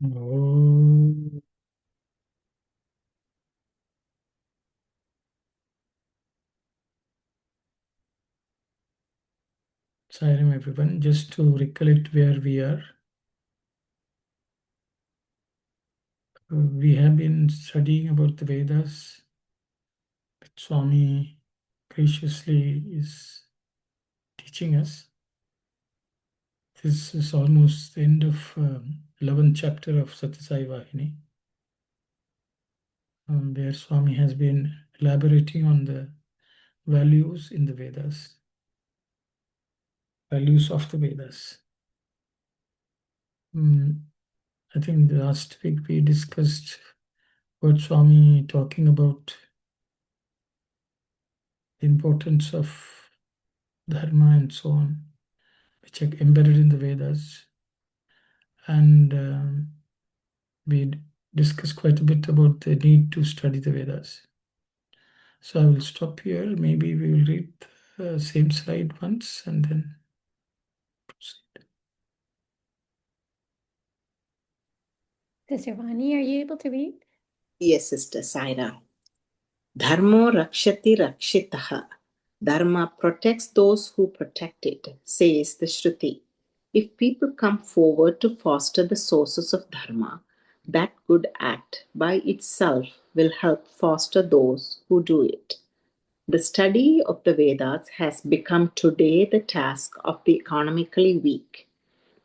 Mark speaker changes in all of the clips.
Speaker 1: Oh, sorry, everyone. Just to recollect where we are, we have been studying about the Vedas. Swami graciously is teaching us. This is almost the end of 11th chapter of Sathya Sai Vahini, where Swami has been elaborating on the values in the Vedas, values of the Vedas. I think last week we discussed what Swami talking about the importance of dharma and so on, which are embedded in the Vedas. And we discussed quite a bit about the need to study the Vedas. So I will stop here. Maybe we will read the same slide once and then proceed.
Speaker 2: Sister Vani, are you able to read?
Speaker 3: Yes, Sister Saira. Dharmo rakshati rakshitaha. Dharma protects those who protect it, says the Shruti. If people come forward to foster the sources of Dharma, that good act by itself will help foster those who do it. The study of the Vedas has become today the task of the economically weak.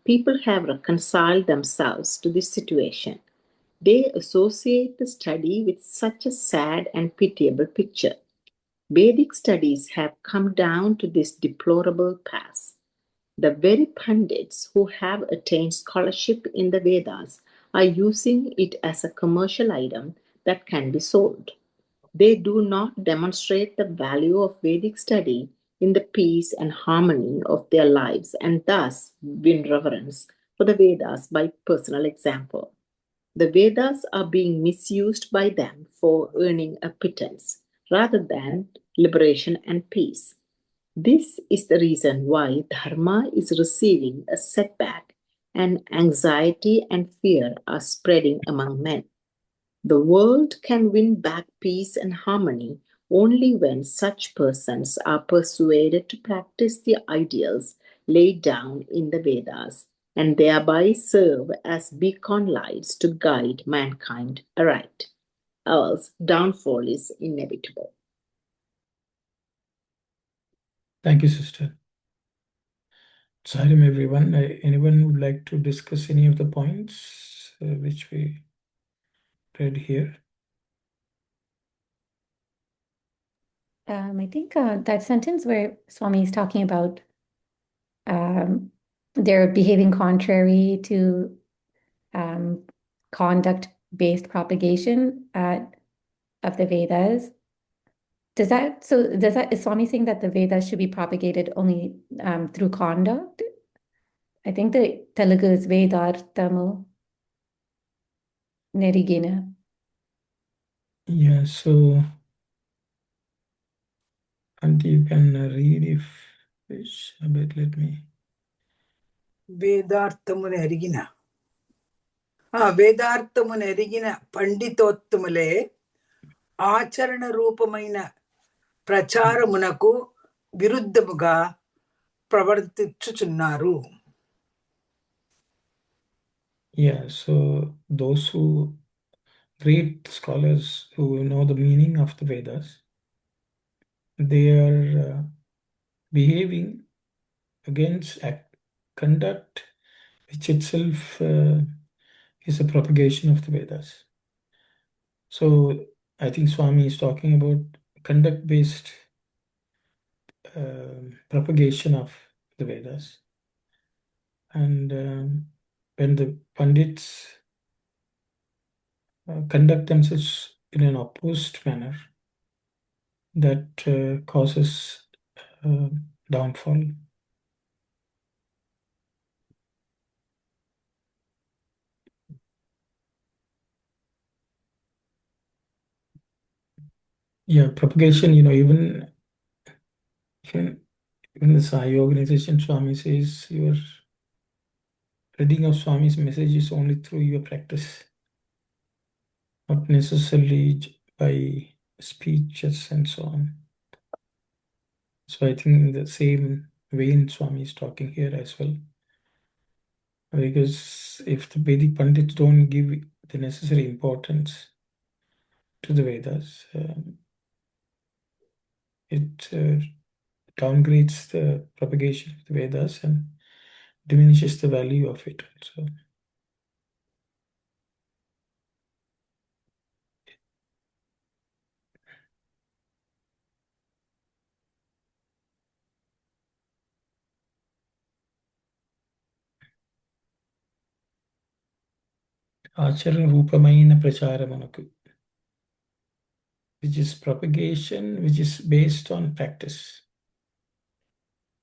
Speaker 3: People have reconciled themselves to this situation. They associate the study with such a sad and pitiable picture. Vedic studies have come down to this deplorable pass. The very pundits who have attained scholarship in the Vedas are using it as a commercial item that can be sold. They do not demonstrate the value of Vedic study in the peace and harmony of their lives and thus win reverence for the Vedas by personal example. The Vedas are being misused by them for earning a pittance rather than liberation and peace. This is the reason why Dharma is receiving a setback and anxiety and fear are spreading among men. The world can win back peace and harmony only when such persons are persuaded to practice the ideals laid down in the Vedas and thereby serve as beacon lights to guide mankind aright. Else, downfall is inevitable.
Speaker 1: Thank you, sister. Sarim, everyone. Anyone would like to discuss any of the points which we read here?
Speaker 2: I think that sentence where Swami is talking about they're behaving contrary to conduct-based propagation of the Vedas. Is Swami saying that the Vedas should be propagated only through conduct? I think the Telugu is Vedarthamu Nerigina.
Speaker 1: Yeah, so and you can read if wish a bit. Let me.
Speaker 4: వేదార్థమును ఎరిగిన వేదార్థమును ఎరిగిన పండితోత్తములే ఆచరణ రూపమైన ప్రచారమునకు విరుద్ధముగా ప్రవర్తించుచున్నారు.
Speaker 1: Yeah, so those who great scholars who know the meaning of the Vedas, they are behaving against conduct, which itself is a propagation of the Vedas. So I think Swami is talking about conduct-based propagation of the Vedas. And when the Pandits conduct themselves in an opposed manner, that causes downfall. Yeah, propagation, even the Sai organization, Swami says, your reading of Swami's message is only through your practice, not necessarily by speeches and so on. So I think in the same vein Swami is talking here as well. Because if the Vedic Pandits don't give the necessary importance to the Vedas, it downgrades the propagation of the Vedas and diminishes the value of it also. Acharana Rupamaina Pracharamanakku, which is propagation, which is based on practice,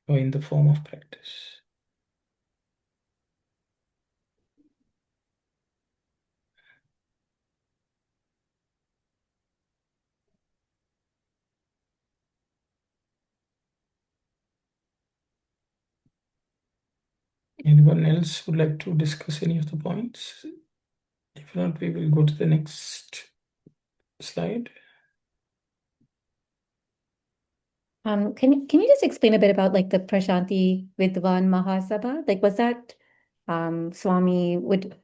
Speaker 1: or in the form of practice. Anyone else would like to discuss any of the points? If not, we will go to the next slide.
Speaker 2: Can you just explain a bit about like the Prashanti Vidwan Mahasabha? Like, was that Swami would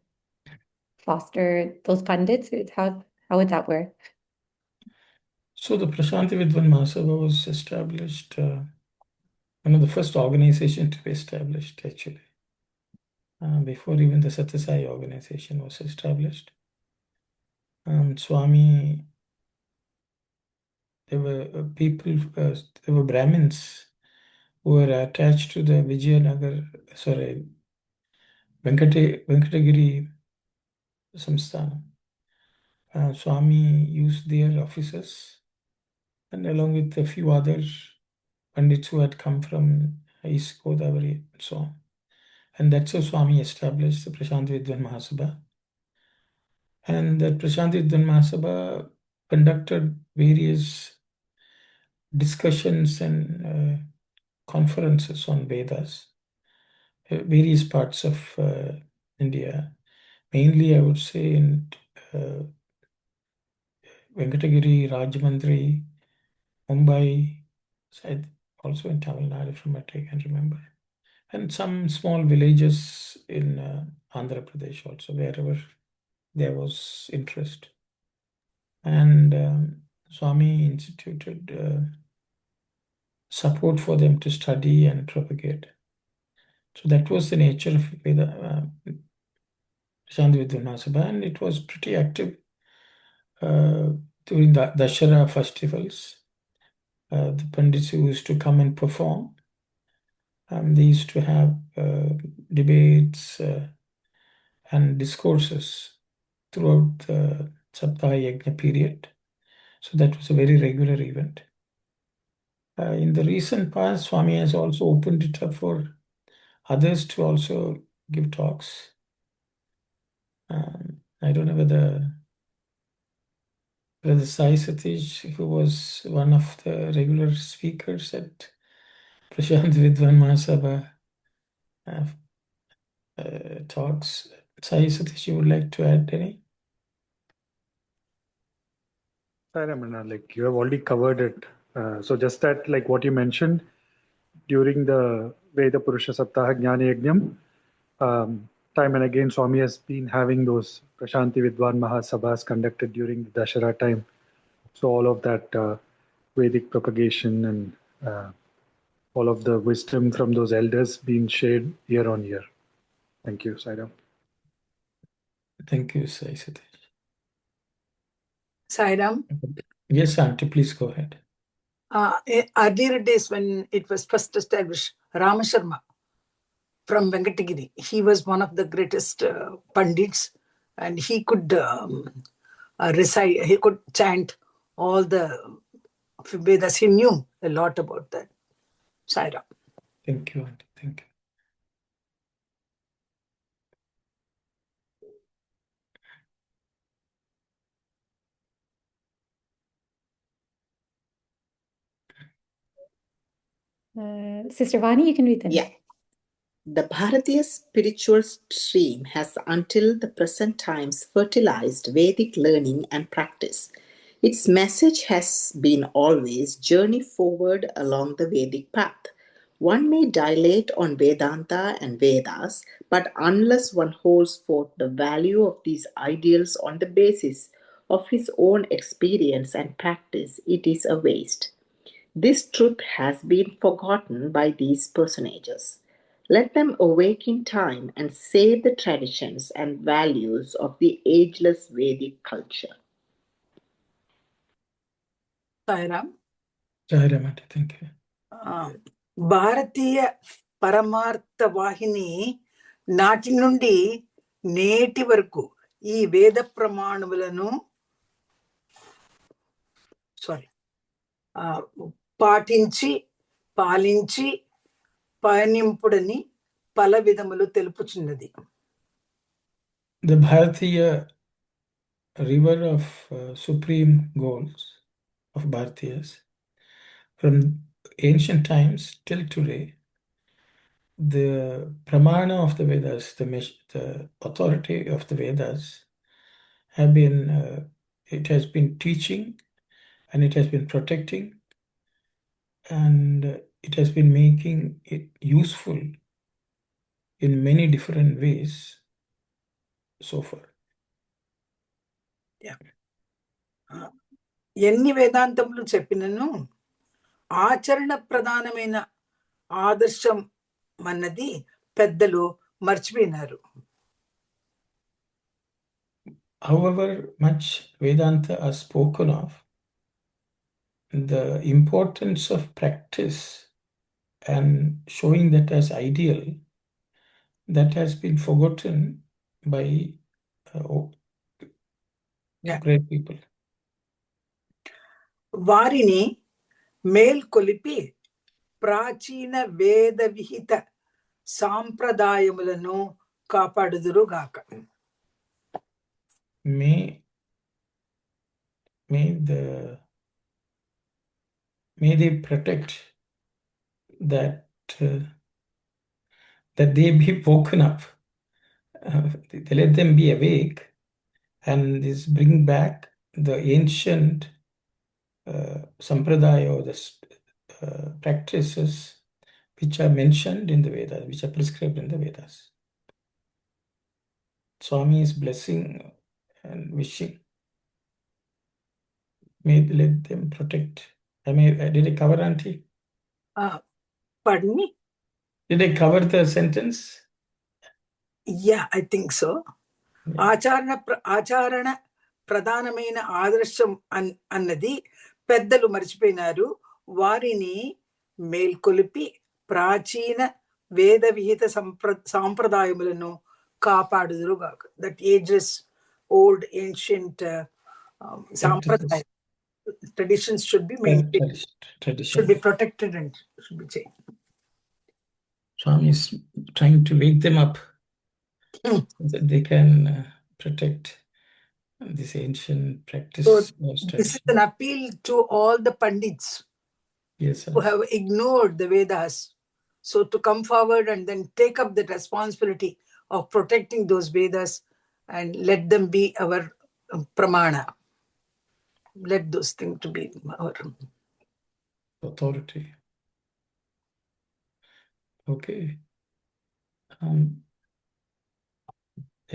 Speaker 2: foster those pundits? How would that work?
Speaker 1: So the Prashanti Vidwan Mahasabha was established, one of the first organizations to be established actually, before even the Sathya Sai organization was established. Swami, there were people, there were Brahmins who were attached to the Venkatagiri Samsthanam. Swami used their offices and along with a few other Pandits who had come from East Godavari and so on. And that's how Swami established the Prashanti Vidwan Mahasabha. And that Prashanti Vidwan Mahasabha conducted various discussions and conferences on Vedas, various parts of India. Mainly, I would say in Venkatagiri, Rajamandri, Mumbai, also in Tamil Nadu, from what I can remember. And some small villages in Andhra Pradesh also, wherever there was interest. And Swami instituted support for them to study and propagate. So that was the nature of Veda, Prashanti Vidwan Mahasabha, and it was pretty active during the Dashara festivals. The Pandits who used to come and perform, they used to have debates and discourses throughout the Saptaha Yajna period. So that was a very regular event. In the recent past, Swami has also opened it up for others to also give talks. I don't know whether Brother Sai Satish, who was one of the regular speakers at Prashant Vidwan Mahasabha talks. Sai Satish, you would like to add any?
Speaker 5: Ramana, like you have already covered it. So just that, like what you mentioned, during the Veda Purusha Saptaha Jnana Yajnam, time and again Swami has been having those Prashanti Vidwan Mahasabhas conducted during the Dashara time. So all of that Vedic propagation and all of the wisdom from those elders being shared year on year. Thank you, Sairam.
Speaker 1: Thank you, Sai Satish.
Speaker 4: Sairam,
Speaker 1: Yes, Auntie, please go ahead.
Speaker 4: earlier days when it was first established, Rama Sharma from Venkatagiri, he was one of the greatest Pandits, and he could recite, he could chant all the Vedas. He knew a lot about that. Sairam.
Speaker 1: Thank you, Auntie. Thank you.
Speaker 2: Sister Vani, you can read them.
Speaker 3: Yeah. The Bharatiya spiritual stream has until the present times fertilized Vedic learning and practice. Its message has been always journey forward along the Vedic path. One may dilate on Vedanta and Vedas, but unless one holds forth the value of these ideals on the basis of his own experience and practice, it is a waste. This truth has been forgotten by these personages. Let them awake in time and save the traditions and values of the ageless Vedic culture.
Speaker 4: Sairam.
Speaker 1: Jairamati, thank you.
Speaker 4: భారతీయ పరమార్థ వాహిని నాటి నుండి నేటి వరకు ఈ వేద ప్రమాణములను పాటించి పాలించి పయనింపుడని పల విధములు తెలుపుచున్నది.
Speaker 1: The Bharatiya river of supreme goals of Bharatiyas from ancient times till today, the pramana of the Vedas, the authority of the Vedas have been, it has been teaching and it has been protecting and it has been making it useful in many different ways so far.
Speaker 4: ఎన్ని వేదాంతములు చెప్పినను ఆచరణ ప్రధానమైన ఆదర్శం అన్నది పెద్దలు మర్చిపోయినారు.
Speaker 1: However much Vedanta are spoken of, the importance of practice and showing that as ideal, that has been forgotten by great people.
Speaker 4: వారిని మేల్కొలిపి ప్రాచీన వేద విహిత సాంప్రదాయములను కాపాడుదురుగాక.
Speaker 1: May they protect that they be woken up. They let them be awake and this bring back the ancient sampradaya or the practices which are mentioned in the Vedas, which are prescribed in the Vedas. Swami is blessing and wishing. May let them protect. Did I cover, Auntie?
Speaker 4: Pardon me?
Speaker 1: Did I cover the sentence?
Speaker 4: Yeah, I think so. ఆచరణ ప్రధానమైన ఆదర్శం అన్నది పెద్దలు మర్చిపోయినారు. వారిని మేల్కొలిపి ప్రాచీన వేద విహిత సాంప్రదాయములను కాపాడుదురుగాక. That ages old ancient sampradaya traditions should be maintained, should be protected and should be changed.
Speaker 1: Swami is trying to wake them up so that they can protect this ancient practice.
Speaker 4: So this is an appeal to all the pandits who have ignored the Vedas. So to come forward and then take up the responsibility of protecting those Vedas and let them be our pramana. Let those things to be our
Speaker 1: authority. Okay.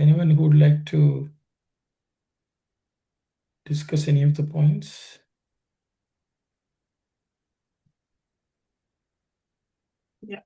Speaker 1: Anyone who would like to discuss any of the points?
Speaker 4: Yeah.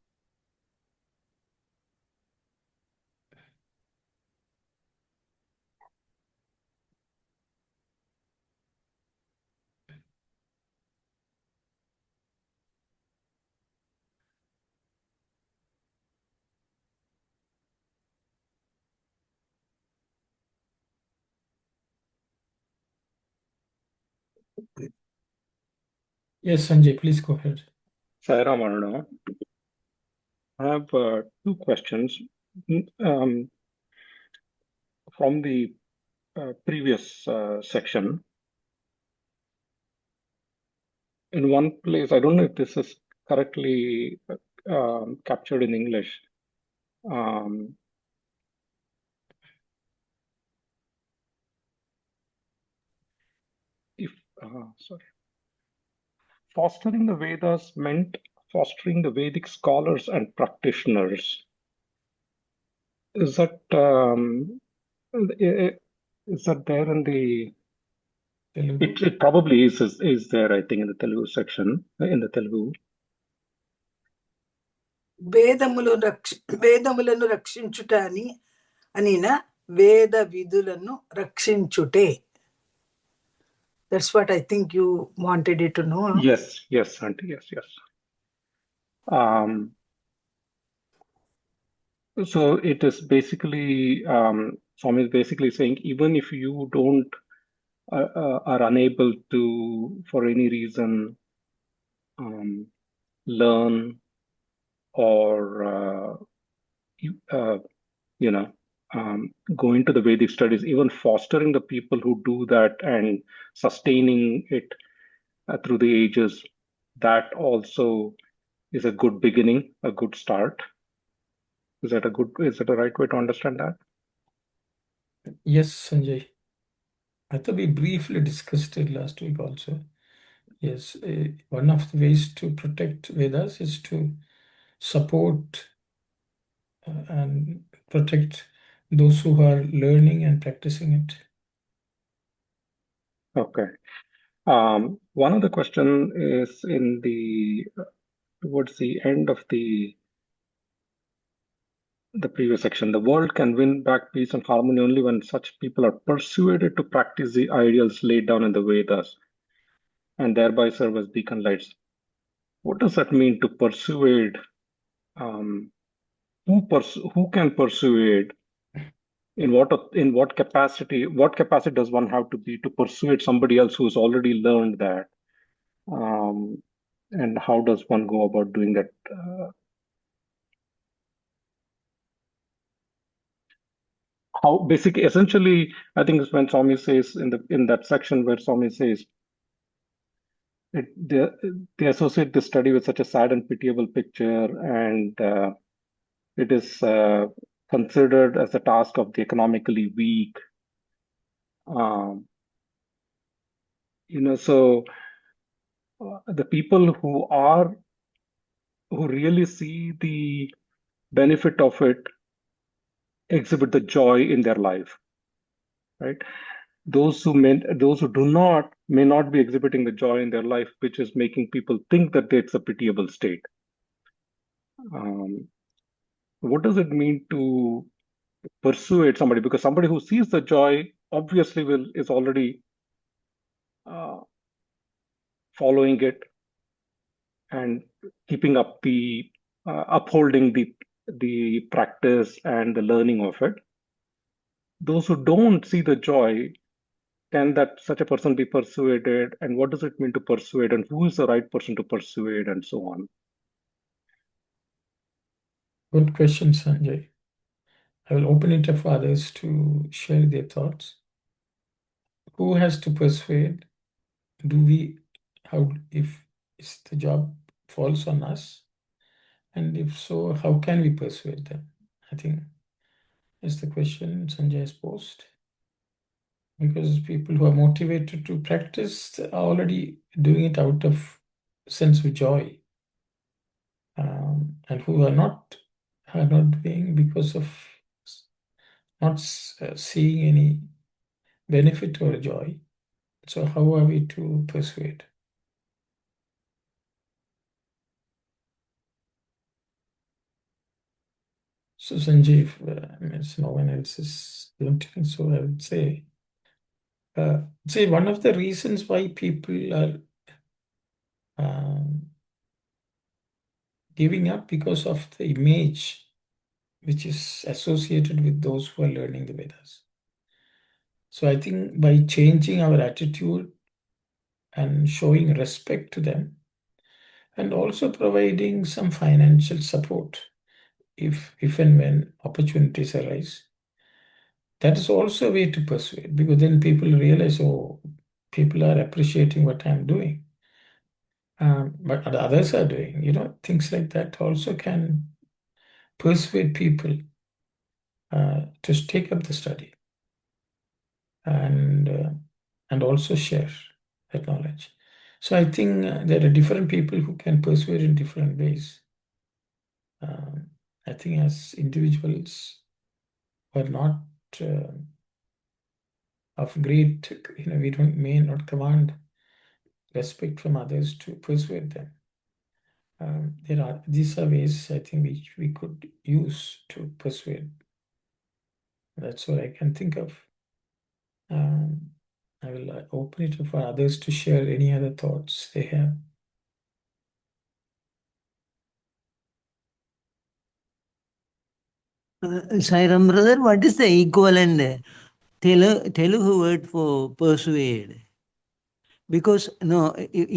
Speaker 1: Yes, Sanjay, please go ahead.
Speaker 6: Sairam, I have two questions. From the previous section, in one place, I don't know if this is correctly captured in English, um, if sorry, fostering the Vedas meant fostering the Vedic scholars and practitioners. Is that is that there in the?
Speaker 1: Telugu.
Speaker 6: It probably is there, I think, in the Telugu section, in the Telugu.
Speaker 4: వేదములను రక్షించుట అనిన వేద విధులను రక్షించుటే. That's what I think you wanted it to know.
Speaker 6: Yes, auntie, yes. So it is basically, Swami is basically saying, even if you don't are unable to, for any reason, learn or go into the Vedic studies, even fostering the people who do that and sustaining it through the ages, that also is a good beginning, a good start. Is that a right way to understand that?
Speaker 1: Yes, Sanjay. I thought we briefly discussed it last week also. Yes, one of the ways to protect Vedas is to support and protect those who are learning and practicing it.
Speaker 6: Okay. One other question is towards the end of the previous section. The world can win back peace and harmony only when such people are persuaded to practice the ideals laid down in the Vedas and thereby serve as beacon lights. What does that mean, to persuade? Who can persuade? In what capacity? What capacity does one have to be to persuade somebody else who's already learned that? And how does one go about doing that? How basically, essentially, I think is when Swami says in that section where Swami says they associate this study with such a sad and pitiable picture, and it is considered as a task of the economically weak. So the people who really see the benefit of it exhibit the joy in their life, right? Those who do not may not be exhibiting the joy in their life, which is making people think that it's a pitiable state. What does it mean to persuade somebody? Because somebody who sees the joy obviously is already following it and keeping up upholding the practice and the learning of it. Those who don't see the joy, can such a person be persuaded? And what does it mean to persuade? And who is the right person to persuade, and so on?
Speaker 1: Good question, Sanjay. I will open it up for others to share their thoughts. Who has to persuade? If the job falls on us? And if so, how can we persuade them? I think is the question Sanjay has posed. Because people who are motivated to practice are already doing it out of sense of joy. And who are not doing because of not seeing any benefit or joy. So how are we to persuade? So Sanjay, no one else is volunteering, so I would say, one of the reasons why people are giving up because of the image which is associated with those who are learning the Vedas. So I think by changing our attitude and showing respect to them, and also providing some financial support if and when opportunities arise, that is also a way to persuade, because then people realize, oh, people are appreciating what I'm doing. But others are doing, things like that also can persuade people to take up the study and also share that knowledge. So I think there are different people who can persuade in different ways. I think as individuals who are not of great, we may not command respect from others to persuade them. These are ways I think which we could use to persuade. That's what I can think of. I will open it for others to share any other thoughts they have.
Speaker 7: Sairam brother, what is the equivalent Telugu word for persuade? Because no,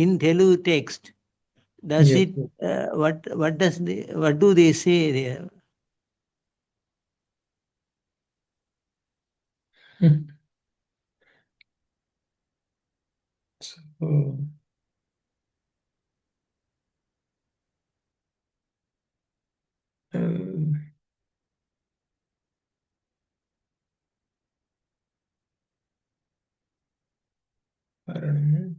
Speaker 7: in Telugu text, does
Speaker 1: Yeah.
Speaker 7: it what do they say there?
Speaker 1: So, I don't know.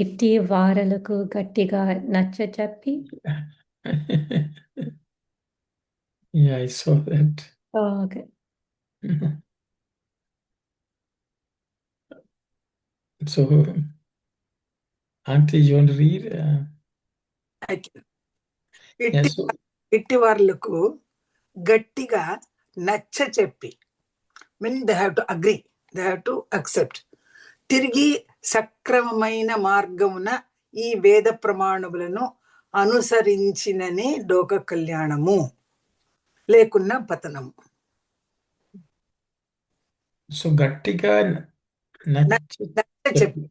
Speaker 2: ఇట్టి వారలకు గట్టిగా నచ్చచెప్పి.
Speaker 1: Yeah, I saw that.
Speaker 2: Oh, okay.
Speaker 1: So, Auntie, you want to read?
Speaker 4: I can.
Speaker 1: Yeah, so,
Speaker 4: ఇట్టి వారులకు గట్టిగా నచ్చ చెప్పి, mean they have to agree, they have to accept. తిరిగి సక్రమమైన మార్గమున ఈ వేద ప్రమాణములను అనుసరించిననే లోక కళ్యాణము, లేకున్నా పతనము.
Speaker 1: సో గట్టిగా
Speaker 4: నచ్చ చెప్పి,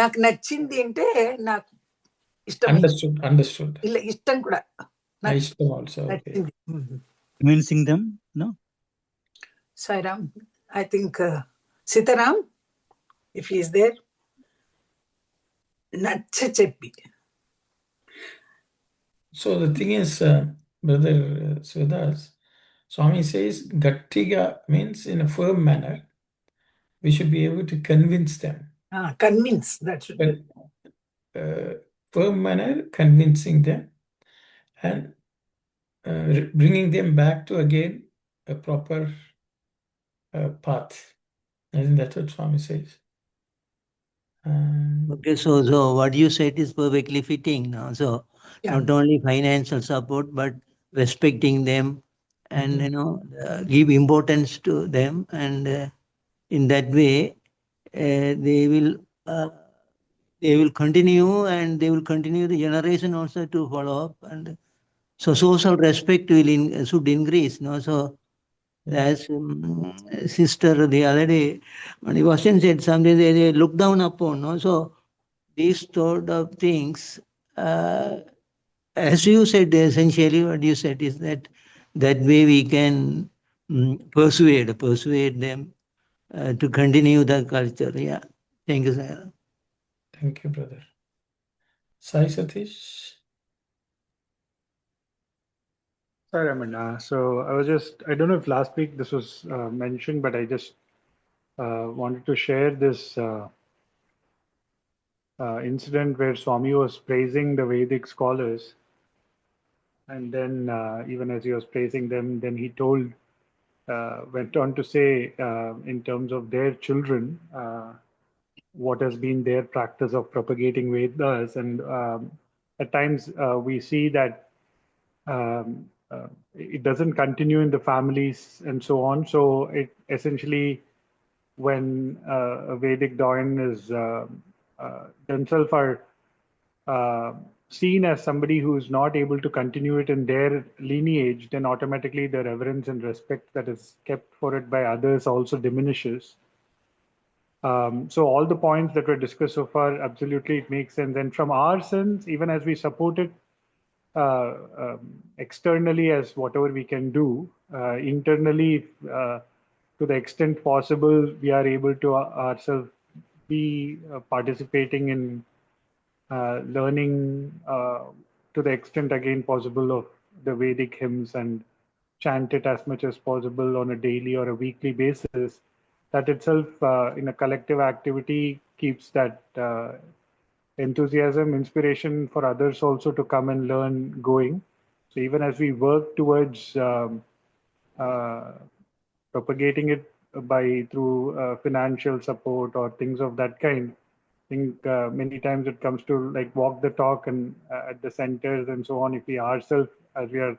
Speaker 4: నాకు నచ్చింది అంటే నాకు ఇష్టం.
Speaker 1: అండర్స్టూడ్.
Speaker 4: ఇలా ఇష్టం కూడా
Speaker 1: ఇష్టం ఆల్సో.
Speaker 4: నచ్చింది.
Speaker 7: Convincing them, no?
Speaker 4: Sairam, I think Sitaram, if he is there, నచ్చ చెప్పి.
Speaker 1: So the thing is, Brother Sivadas, Swami says Gattiga means in a firm manner. We should be able to convince them.
Speaker 4: Convince, that should be.
Speaker 1: Firm manner, convincing them and bringing them back to again a proper path. I think that's what Swami says.
Speaker 7: Okay, so what you said is perfectly fitting now. So not only financial support, but respecting them and give importance to them, and in that way they will continue, and they will continue the generation also to follow up, and so social respect should increase. No, so as sister the other day, when he was said something, they look down upon. No, so these sort of things, as you said, essentially what you said is that way we can persuade them to continue the culture. Yeah. Thank you, sir.
Speaker 1: Thank you, brother. Sai Satish.
Speaker 5: Sorry, Ramana. So I don't know if last week this was mentioned, but I just wanted to share this incident where Swami was praising the Vedic scholars. And then even as he was praising them, then he went on to say in terms of their children, what has been their practice of propagating Vedas. And at times we see that it doesn't continue in the families and so on. So it essentially, when a Vedic doyen is themselves are seen as somebody who is not able to continue it in their lineage, then automatically the reverence and respect that is kept for it by others also diminishes. So all the points that were discussed so far, absolutely it makes sense. And from our sense, even as we support it externally as whatever we can do, internally, to the extent possible, we are able to ourselves be participating in learning to the extent again possible of the Vedic hymns and chant it as much as possible on a daily or a weekly basis, that itself in a collective activity keeps that enthusiasm, inspiration for others also to come and learn going. So even as we work towards uh, propagating it by through financial support or things of that kind, I think many times it comes to like walk the talk and at the centers and so on. If we ourselves, as we are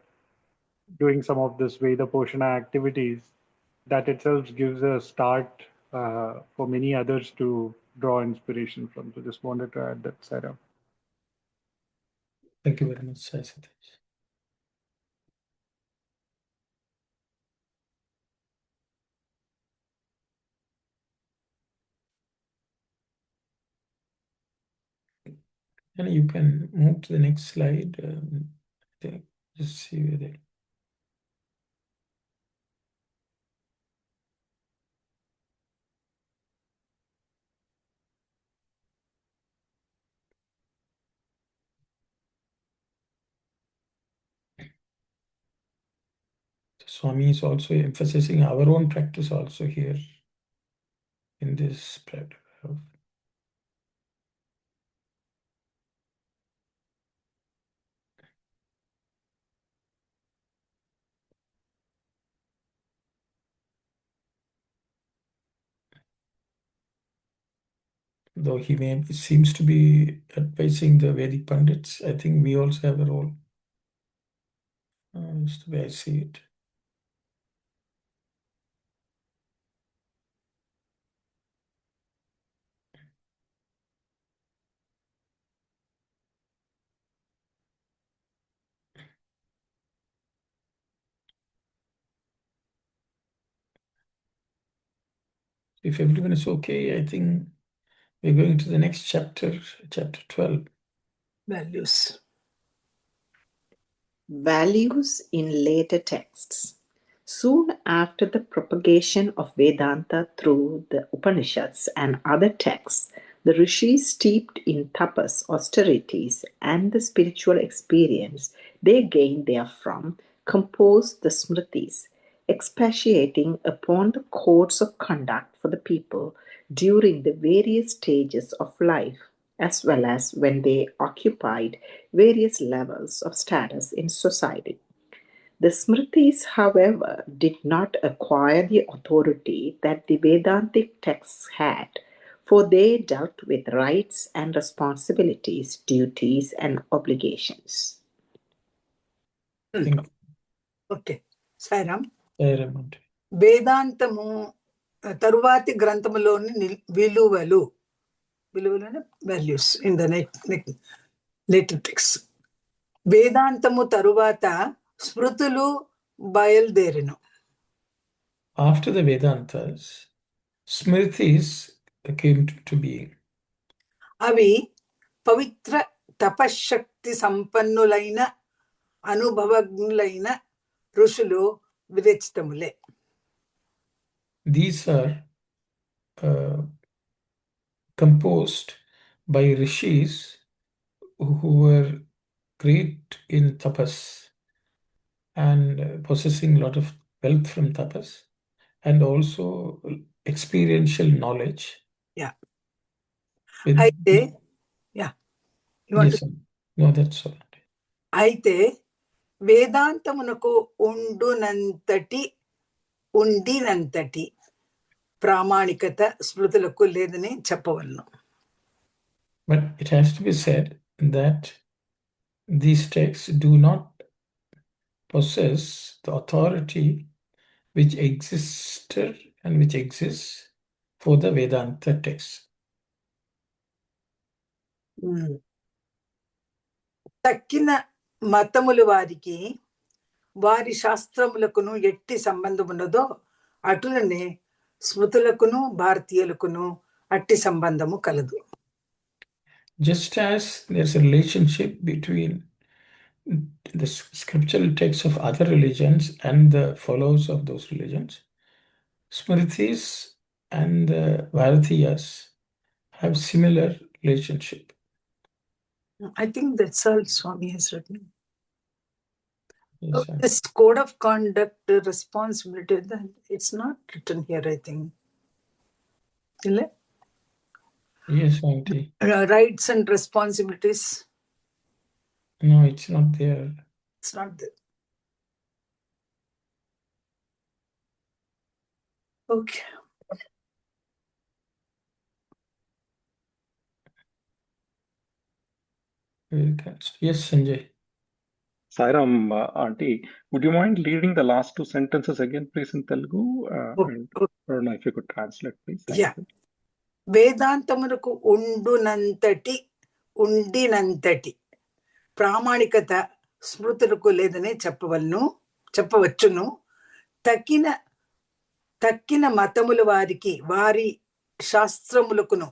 Speaker 5: doing some of this Veda Poshana activities, that itself gives a start for many others to draw inspiration from. So just wanted to add that, Sarah.
Speaker 1: Thank you very much, Sathya. And you can move to the next slide. Just see whether. Swami is also emphasizing our own practice also here in this paragraph. Though he seems to be advising the Vedic Pandits, I think we also have a role. That's the way I see it. If everyone is okay, I think we're going to the next chapter, chapter 12.
Speaker 4: Values.
Speaker 3: Values in later texts. Soon after the propagation of Vedanta through the Upanishads and other texts, the rishis steeped in tapas, austerities, and the spiritual experience they gained therefrom composed the smritis, expatiating upon the codes of conduct for the people during the various stages of life, as well as when they occupied various levels of status in society. The Smritis, however, did not acquire the authority that the Vedantic texts had, for they dealt with rights and responsibilities, duties and obligations.
Speaker 4: Okay Sairam
Speaker 1: Paramount.
Speaker 4: వేదాంతము తరువాతి గ్రంథములోని విలువలు values in the later text. వేదాంతము తరువాత స్మృతులు బయలుదేరిను.
Speaker 1: After the Vedantas, Smritis came to being.
Speaker 4: అవి పవిత్ర తపశక్తి సంపన్నులైన అనుభవజ్ఞులైన ఋషులు విరచితములే.
Speaker 1: These are composed by rishis who were great in tapas and possessing a lot of wealth from tapas and also experiential knowledge.
Speaker 4: Yeah.
Speaker 1: With,
Speaker 4: అయితే
Speaker 1: yes, no, that's all.
Speaker 4: అయితే వేదాంతమునకు ఉండినంతటి ప్రామాణికత స్మృతులకు లేదని చెప్పవలను.
Speaker 1: But it has to be said that these texts do not possess the authority which existed and which exists for the Vedanta texts.
Speaker 4: తక్కిన మతముల వారికి వారి శాస్త్రములకును ఎట్టి సంబంధం ఉన్నదో అటులనే స్మృతులకును భారతీయులకును అట్టి సంబంధము కలదు.
Speaker 1: Just as there's a relationship between the scriptural texts of other religions and the followers of those religions, Smritis and the Bharatiyas have similar relationship.
Speaker 4: I think that's all Swami has written.
Speaker 1: Yes, sir.
Speaker 4: This code of conduct responsibility, it's not written here, I think.
Speaker 1: Yes, auntie.
Speaker 4: Rights and responsibilities,
Speaker 1: No, it's not there.
Speaker 4: it's not there. Okay.
Speaker 1: Yes, Sanjay.
Speaker 6: Sairam, Auntie, would you mind reading the last two sentences again, please, in Telugu? And I don't know if you could translate, please. Thank
Speaker 4: Yeah.
Speaker 6: you.
Speaker 4: వేదాంతమునకు ఉండినంతటి ప్రామాణికత స్మృతులకు లేదని చెప్పవచ్చును. తక్కిన మతముల వారి శాస్త్రములకును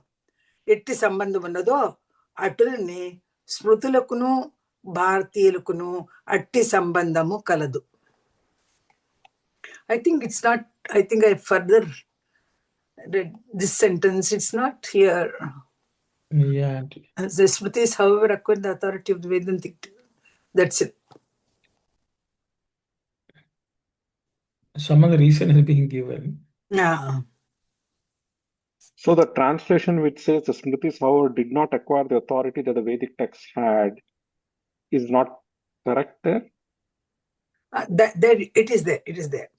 Speaker 4: ఎట్టి సంబంధం ఉన్నదో అటులనే స్మృతులకును భారతీయులకును అట్టి సంబంధము కలదు. I think I further read this sentence. It's not here.
Speaker 1: Yeah.
Speaker 4: The Smritis, however, acquire the authority of the Vedantic. That's it.
Speaker 1: Some of the reason is being given.
Speaker 4: Yeah.
Speaker 6: So the translation which says the Smritis, however, did not acquire the authority that the Vedic text had is not correct there?
Speaker 4: It is there. It is there.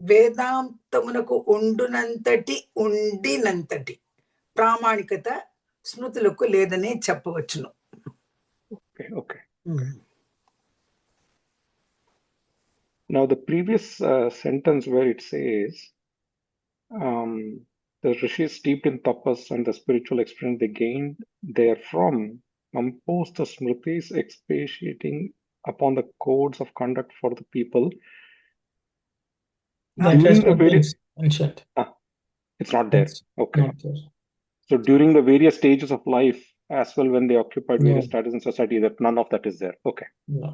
Speaker 4: వేదాంతమునకు ఉండినంతటి ప్రామాణికత స్మృతులకు లేదని చెప్పవచ్చును.
Speaker 6: Okay. Now the previous sentence where it says the rishis steeped in tapas and the spiritual experience they gained therefrom composed the smritis expatiating upon the codes of conduct for the people.
Speaker 1: That has not been mentioned.
Speaker 6: It's not there. Okay.
Speaker 1: Not there.
Speaker 6: So during the various stages of life, as well when they occupied various status in society, that none of that is there. Okay.
Speaker 1: No.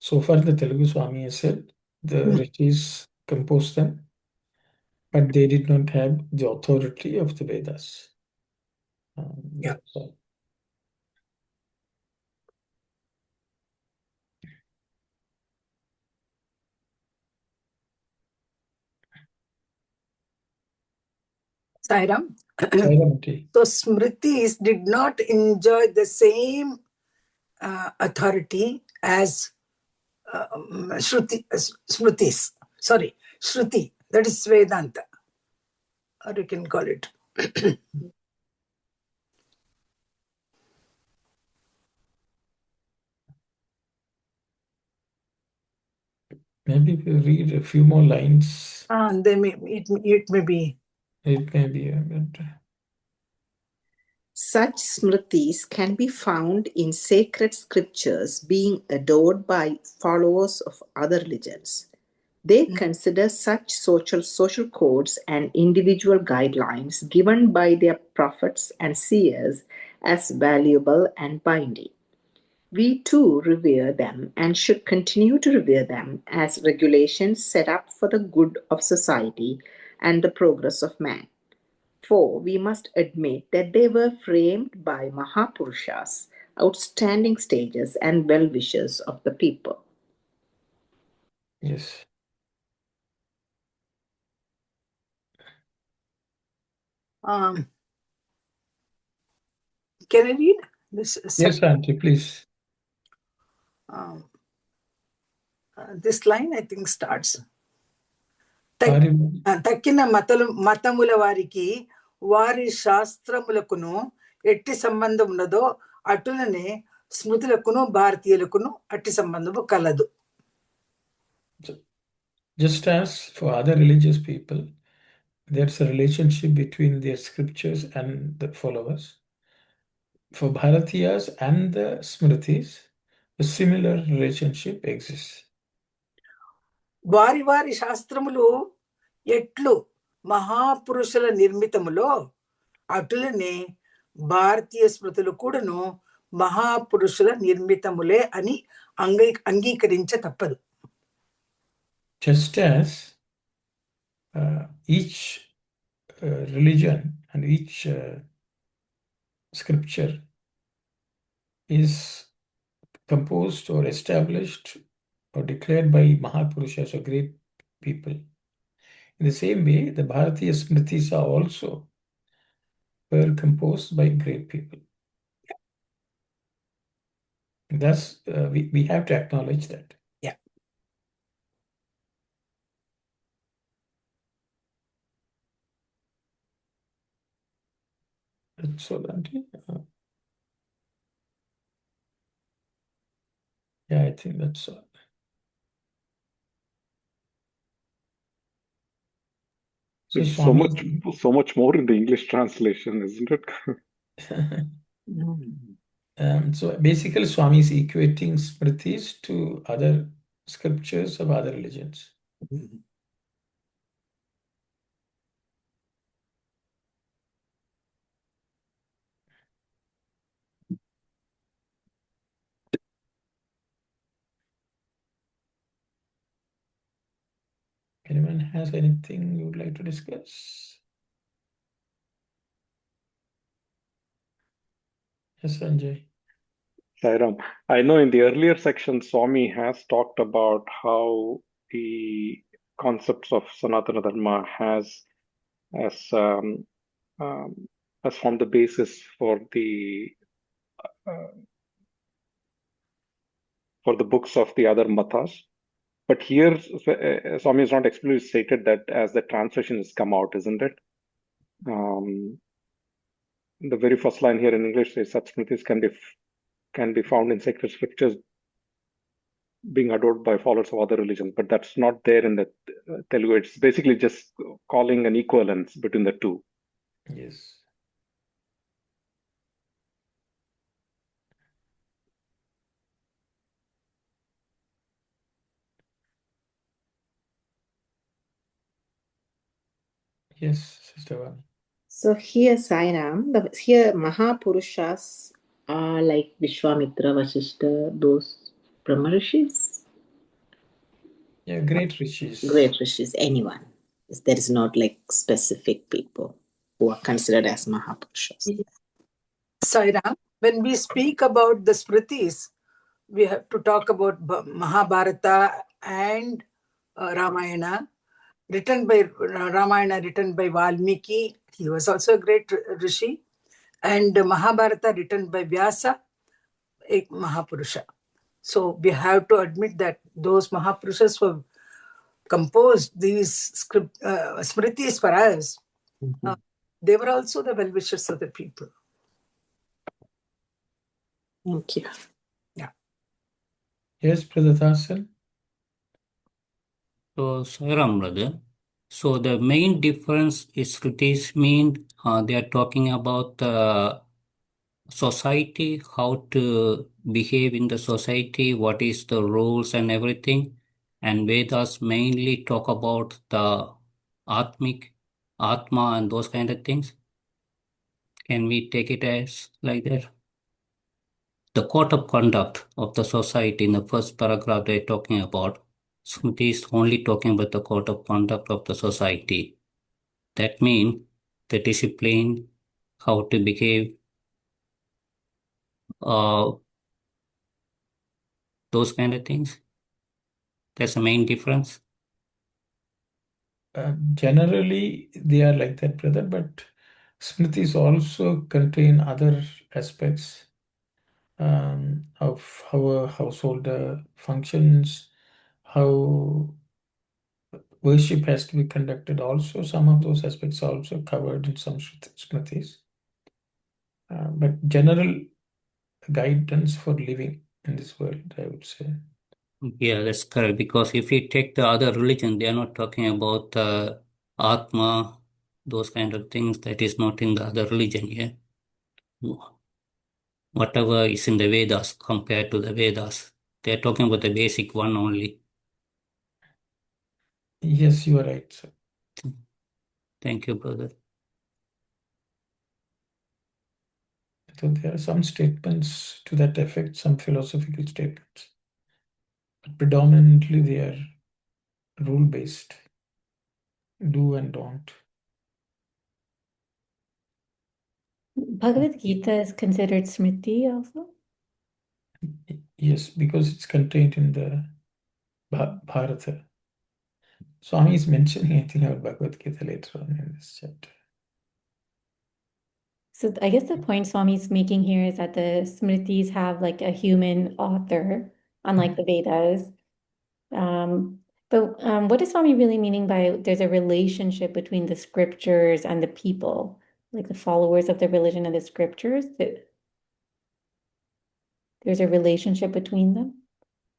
Speaker 1: So far, the Telugu Swami has said the rishis composed them, but they did not have the authority of the Vedas.
Speaker 4: Yeah.
Speaker 1: So.
Speaker 4: Sairam.
Speaker 1: Sairam.
Speaker 4: So Smritis did not enjoy the same authority as Smritis. Sorry, Shruti. That is Vedanta. Or you can call it.
Speaker 1: Maybe if you read a few more lines.
Speaker 4: It may be.
Speaker 1: It may be a bit.
Speaker 3: Such smritis can be found in sacred scriptures being adored by followers of other religions. They consider such social codes and individual guidelines given by their prophets and seers as valuable and binding. We too revere them and should continue to revere them as regulations set up for the good of society and the progress of man. For we must admit that they were framed by Mahapurushas, outstanding sages and well-wishers of the people.
Speaker 1: Yes.
Speaker 4: Can I read this?
Speaker 1: Yes, Auntie, please.
Speaker 4: This line, I think, starts.
Speaker 1: Pari-
Speaker 4: తక్కిన మతముల వారికి వారి శాస్త్రములకును ఎట్టి సంబంధం ఉన్నదో అటులనే స్మృతులకును భారతీయులకును అట్టి సంబంధము కలదు.
Speaker 1: Just as for other religious people, there's a relationship between their scriptures and the followers. For Bharatiyas and the Smritis, a similar relationship exists.
Speaker 4: వారి వారి శాస్త్రములు ఎట్లు మహాపురుషుల నిర్మితములో అటులనే భారతీయ స్మృతులు కూడాను మహాపురుషుల నిర్మితములే అని అంగీకరించ తప్పదు.
Speaker 1: Just as each religion and each scripture is composed or established or declared by Mahapurushas or great people, in the same way, the Bharatiya Smritis are also were composed by great people. Thus, we have to acknowledge that.
Speaker 4: Yeah.
Speaker 1: So, yeah, I think that's all. So,
Speaker 6: It's
Speaker 1: Swami,
Speaker 6: so much more in the English translation, isn't it?
Speaker 1: So basically, Swami is equating Smritis to other scriptures of other religions. Anyone has anything you would like to discuss? Yes, Sanjay.
Speaker 6: Sairam, I know in the earlier section, Swami has talked about how the concepts of Sanatana Dharma has formed the basis for the books of the other matas. But here, Swami has not explicitly stated that as the translation has come out, isn't it? The very first line here in English says such smritis can be found in sacred scriptures being adored by followers of other religions, but that's not there in the Telugu. It's basically just calling an equivalence between the two.
Speaker 1: Yes. Yes, Sister Vani.
Speaker 3: So here, Sairam, here Mahapurushas are like Vishwamitra, Vasishta, those Brahma Rishis?
Speaker 1: Yeah, great rishis.
Speaker 3: Great Rishis, anyone. There is not like specific people who are considered as Mahapurushas.
Speaker 4: Sairam, when we speak about the Smritis, we have to talk about Mahabharata and Ramayana, written by Valmiki. He was also a great rishi. And Mahabharata written by Vyasa, a Mahapurusha. So we have to admit that those Mahapurushas who composed these Smritis for us, they were also the well-wishers of the people.
Speaker 3: Thank you.
Speaker 4: Yeah.
Speaker 1: Yes, Brother Thasan.
Speaker 8: So, Sairam, brother. So the main difference is Kriti's mean they are talking about the society, how to behave in the society, what is the rules and everything. And Vedas mainly talk about the Atmic, Atma and those kind of things. Can we take it as like that? The code of conduct of the society in the first paragraph they're talking about. Smriti is only talking about the code of conduct of the society. That means the discipline, how to behave, those kind of things. That's the main difference.
Speaker 1: Generally, they are like that, brother, but Smritis also contain other aspects of how a household functions, how worship has to be conducted. Also, some of those aspects are also covered in some Smritis. But general guidance for living in this world, I would say.
Speaker 8: Yeah, that's correct. Because if we take the other religion, they are not talking about Atma, those kind of things. That is not in the other religion. Yeah, whatever is in the Vedas compared to the Vedas, they are talking about the basic one only.
Speaker 1: Yes, you are right, sir.
Speaker 8: Thank you, brother.
Speaker 1: So there are some statements to that effect, some philosophical statements. But predominantly they are rule-based, do and don't.
Speaker 2: Bhagavad Gita is considered Smriti also?
Speaker 1: Yes, because it's contained in the Bharata. Swami is mentioning, I think, about Bhagavad Gita later on in this chapter.
Speaker 2: So I guess the point Swami's making here is that the Smritis have like a human author, unlike the Vedas. But what is Swami really meaning by there's a relationship between the scriptures and the people, like the followers of the religion and the scriptures? That there's a relationship between them?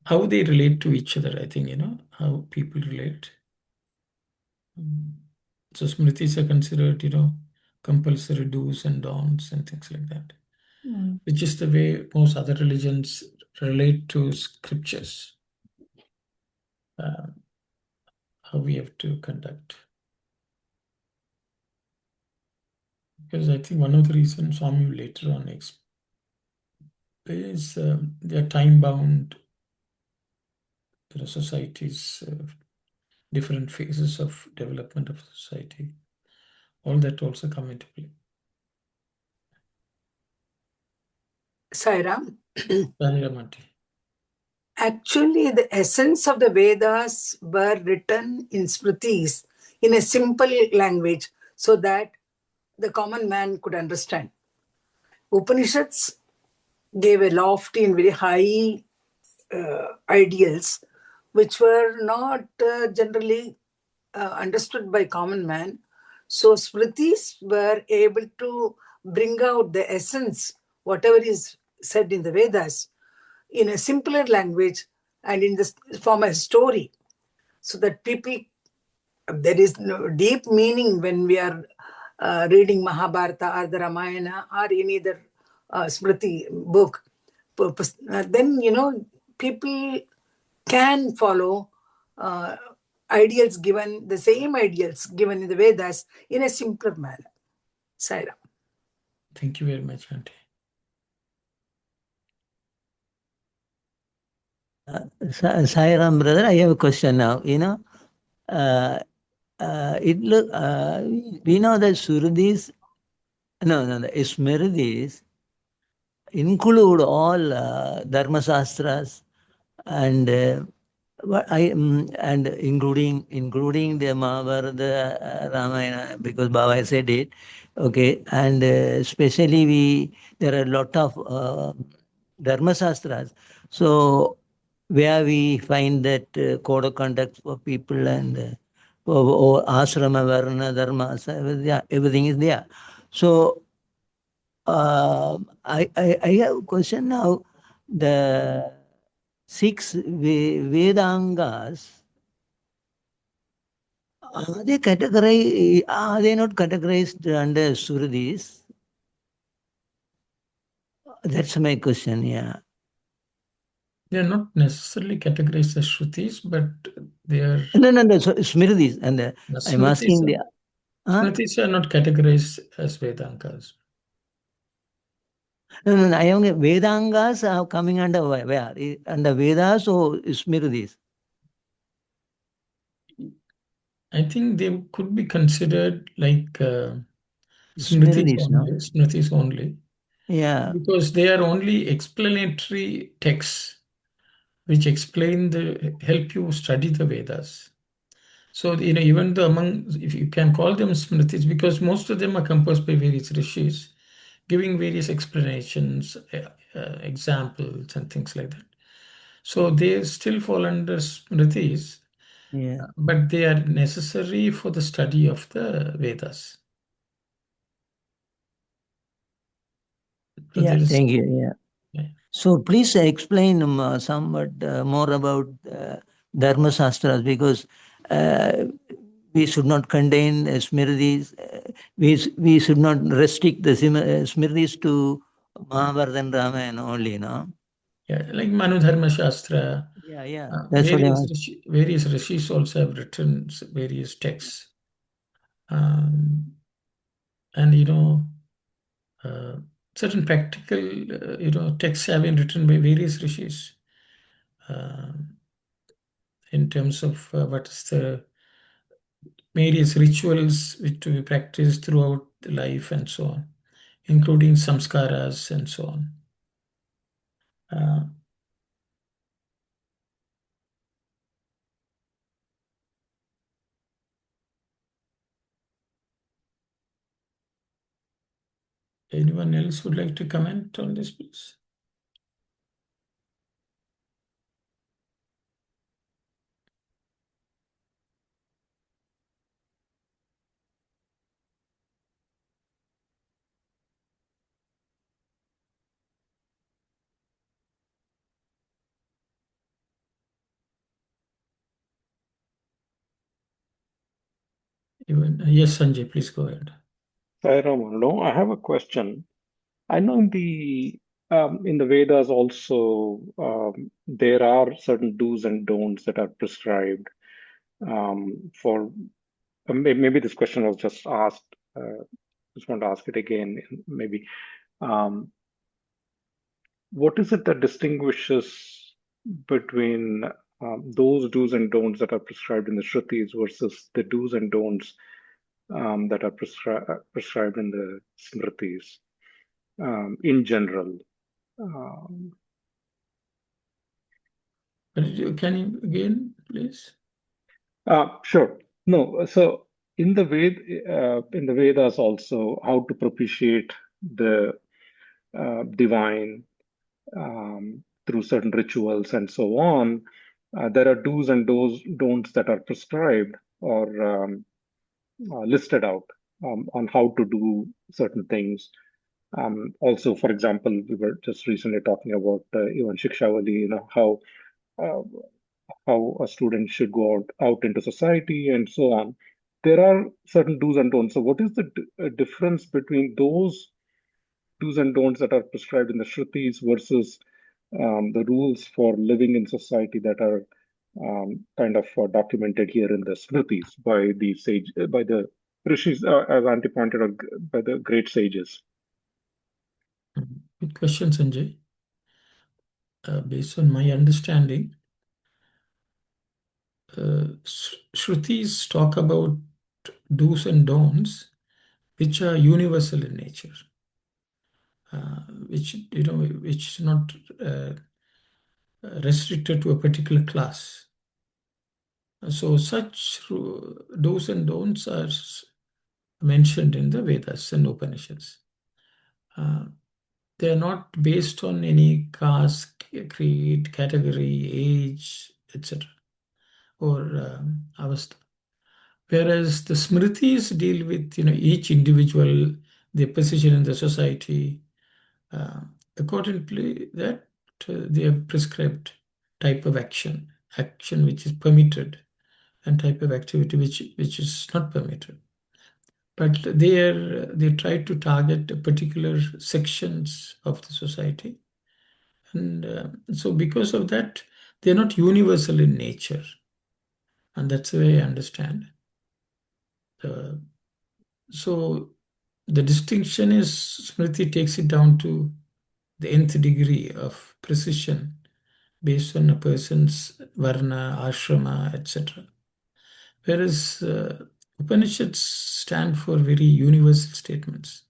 Speaker 1: How they relate to each other, I think, how people relate. So Smritis are considered, compulsory do's and don'ts and things like that, which is the way most other religions relate to scriptures, how we have to conduct. Because I think one of the reasons Swami will later on is they are time-bound societies, different phases of development of society. All that also come into play.
Speaker 4: Sairam.
Speaker 1: Ramanti.
Speaker 4: Actually, the essence of the Vedas were written in Smritis in a simple language so that the common man could understand. Upanishads gave a lofty and very high ideals which were not generally understood by common man. So Smritis were able to bring out the essence, whatever is said in the Vedas, in a simpler language and in the form of a story, so that people, there is no deep meaning when we are reading Mahabharata or the Ramayana or any other Smriti book. Then, people can follow ideals given, the same ideals given in the Vedas in a simpler manner. Saira.
Speaker 1: Thank you very much, Auntie.
Speaker 7: Sairam, brother, I have a question now. We know that Suradis, the Smritis include all Dharma Shastras and and including the Mahabharata, Ramayana, because Baba said it. Okay, and especially there are a lot of Dharma Shastras. So where we find that code of conduct for people and or ashrama, varna, dharma, everything is there. So I have a question now. The 6 Vedangas, are they not categorized under Suradis? That's my question, yeah.
Speaker 1: They are not necessarily categorized as Shrutis, but they are...
Speaker 7: No, so Smritis. And I'm asking the...
Speaker 1: Smritis are not categorized as Vedangas.
Speaker 7: No, I am Vedangas are coming under where? Under Vedas or Smritis?
Speaker 1: I think they could be considered like
Speaker 7: Smritis
Speaker 1: only.
Speaker 7: Yeah.
Speaker 1: Because they are only explanatory texts which help you study the Vedas. So, even if you can call them Smritis, because most of them are composed by various rishis, giving various explanations, examples, and things like that. So they still fall under Smritis, but they are necessary for the study of the Vedas. So
Speaker 7: Thank you.
Speaker 1: Yeah.
Speaker 7: So please explain somewhat more about Dharma Shastras, because we should not contain Smritis. We should not restrict the Smritis to Mahabharata and Ramayana only, no?
Speaker 1: Yeah, like Manu Dharma Shastra.
Speaker 7: That's
Speaker 1: various rishis also have written various texts. And certain practical, texts have been written by various rishis in terms of what is the various rituals which to be practiced throughout the life and so on, including samskaras and so on. Anyone else would like to comment on this, please? Yes, Sanjay, please go ahead.
Speaker 6: No, I have a question. I know in the Vedas also there are certain do's and don'ts that are prescribed for. Maybe this question was just asked. Just want to ask it again. Maybe what is it that distinguishes between those do's and don'ts that are prescribed in the Shrutis versus the do's and don'ts that are prescribed in the Smritis in general?
Speaker 1: Can you again, please?
Speaker 6: Sure. No, so in the Vedas also, how to propitiate the divine through certain rituals and so on. There are do's and don'ts that are prescribed or listed out on how to do certain things. Also, for example, we were just recently talking about even Shikshavali, how a student should go out into society and so on. There are certain do's and don'ts. So, what is the difference between those do's and don'ts that are prescribed in the Shrutis versus the rules for living in society that are kind of documented here in the Smritis by the rishis, as Auntie pointed out, by the great sages?
Speaker 1: Good question, Sanjay. Based on my understanding, Shrutis talk about do's and don'ts which are universal in nature, which is not restricted to a particular class. So such do's and don'ts are mentioned in the Vedas and Upanishads. They are not based on any caste, creed, category, age, etc. or avastha. Whereas the Smritis deal with each individual, their position in the society. Accordingly, that they have prescribed type of action which is permitted, and type of activity which is not permitted. But they try to target particular sections of the society, and so because of that, they're not universal in nature, and that's the way I understand. So the distinction is Smriti takes it down to the nth degree of precision based on a person's varna, ashrama, etc. Whereas Upanishads stand for very universal statements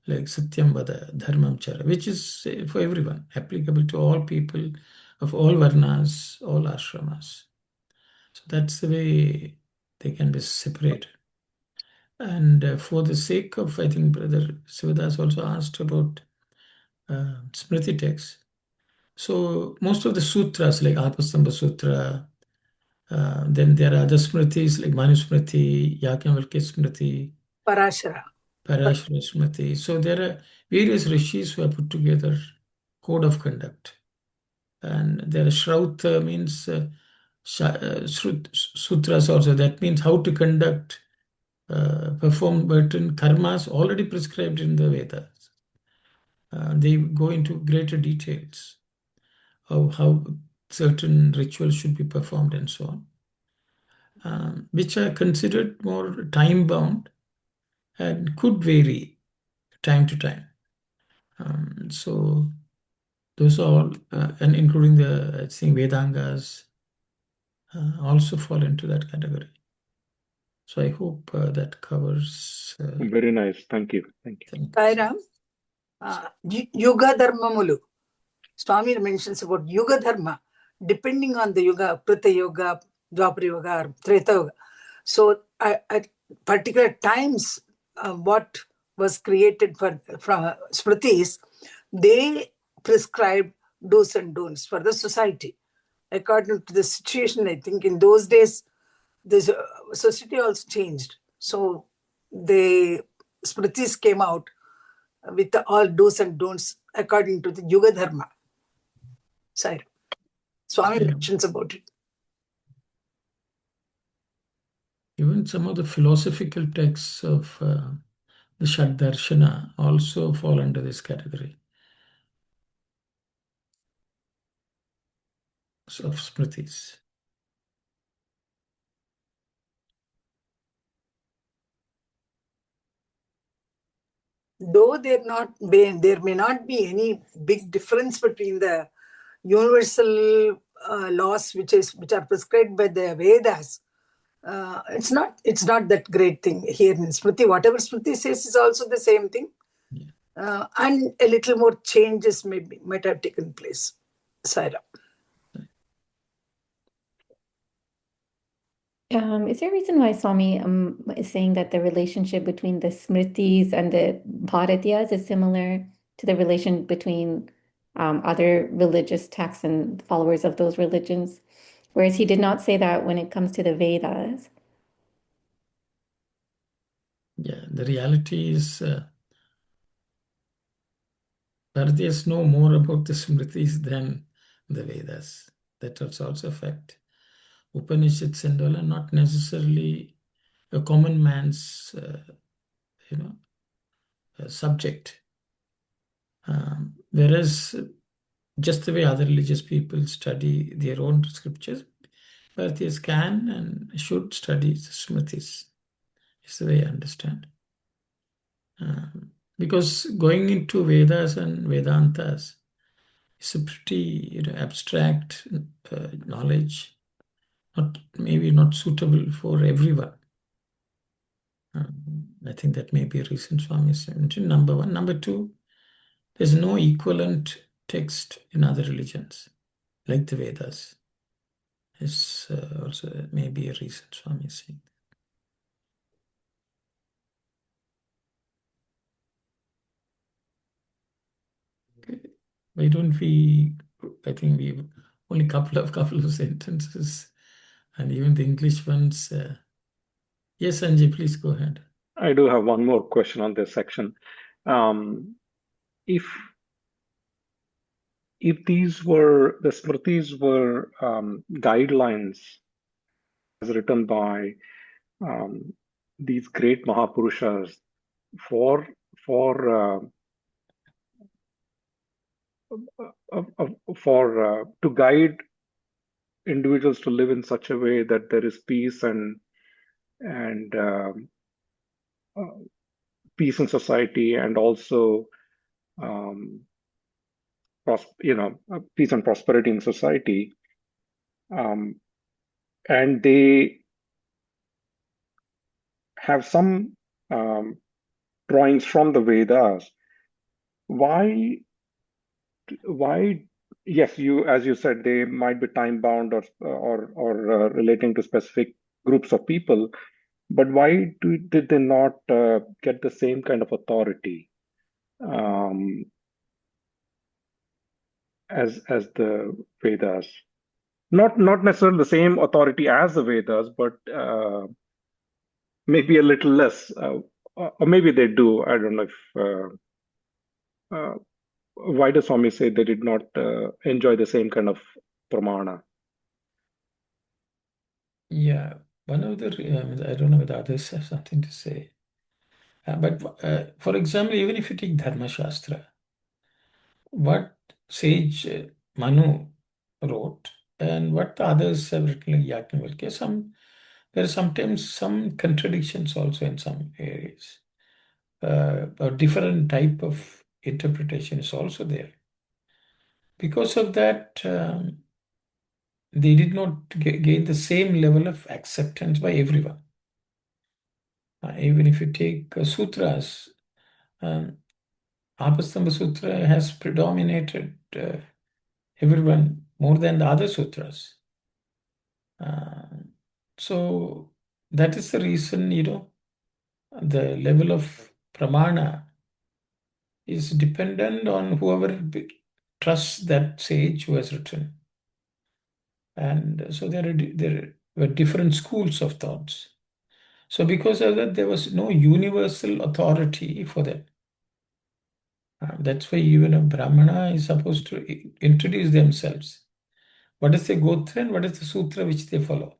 Speaker 1: like Satyam Vada, Dharmam Chara, which is for everyone, applicable to all people of all varnas, all ashramas. So that's the way they can be separated. And for the sake of, I think Brother Sivadas also asked about Smriti texts. So most of the sutras like Apastamba Sutra, then there are other Smritis like Manusmriti, Yajnavalkya Smriti,
Speaker 4: Parashara.
Speaker 1: Parashara Smriti. So there are various rishis who have put together code of conduct. And there are Shrauta means sutras also. That means how to conduct, perform certain karmas already prescribed in the Vedas. They go into greater details of how certain rituals should be performed and so on, which are considered more time-bound and could vary time to time. So those are all, and including the, I think, Vedangas also fall into that category. So I hope that covers.
Speaker 6: Very nice. Thank you. Thank you.
Speaker 4: Sairam, Yuga Dharmamulu. Swami mentions about Yuga Dharma, depending on the Yuga, Prita Yoga, Dwapara Yoga, or Treta Yoga. So at particular times, what was created from Smritis, they prescribed do's and don'ts for the society. According to the situation, I think in those days, the society also changed. So the Smritis came out with all do's and don'ts according to the Yuga Dharma. Sorry. Swami mentions about it.
Speaker 1: Even some of the philosophical texts of the Shaddarshana also fall under this category of Smritis.
Speaker 4: Though there may not be any big difference between the universal laws which are prescribed by the Vedas, it's not that great thing here in Smriti. Whatever Smriti says is also the same thing, and a little more changes might have taken place. Saira.
Speaker 2: Is there a reason why Swami is saying that the relationship between the Smritis and the Bharatiyas is similar to the relation between other religious texts and followers of those religions, whereas he did not say that when it comes to the Vedas?
Speaker 1: Yeah, the reality is Bharatiyas know more about the Smritis than the Vedas. That is also a fact. Upanishads and all are not necessarily a common man's, subject. Whereas just the way other religious people study their own scriptures, Bharatiyas can and should study the Smritis. Is the way I understand. Because going into Vedas and Vedantas is a pretty abstract knowledge, maybe not suitable for everyone. I think that may be a reason Swami mentioned. Number one. Number two, there's no equivalent text in other religions like the Vedas. Is also maybe a reason Swami is saying. Okay. Why don't we? I think we only couple of sentences, and even the English ones. Yes, Sanjay, please go ahead.
Speaker 6: I do have one more question on this section. If these were the Smritis were guidelines as written by these great Mahapurushas for to guide individuals to live in such a way that there is peace and peace in society, and also peace and prosperity in society, and they have some drawings from the Vedas. Why? Yes, as you said, they might be time bound or relating to specific groups of people, but why did they not get the same kind of authority as the Vedas? Not necessarily the same authority as the Vedas, but maybe a little less, or maybe they do. I don't know if. Why does Swami say they did not enjoy the same kind of pramana?
Speaker 1: Yeah, one of the I don't know whether others have something to say, but for example, even if you take Dharma Shastra, what sage Manu wrote and what the others have written, like Yajnavalkya, there are sometimes some contradictions also in some areas, a different type of interpretation is also there. Because of that, they did not gain the same level of acceptance by everyone. Even if you take sutras, Apastamba Sutra has predominated everyone more than the other sutras. So that is the reason, the level of pramana is dependent on whoever trusts that sage who has written. And so there were different schools of thoughts. So because of that, there was no universal authority for them. That's why even a Brahmana is supposed to introduce themselves. What is the Gotra and what is the Sutra which they follow?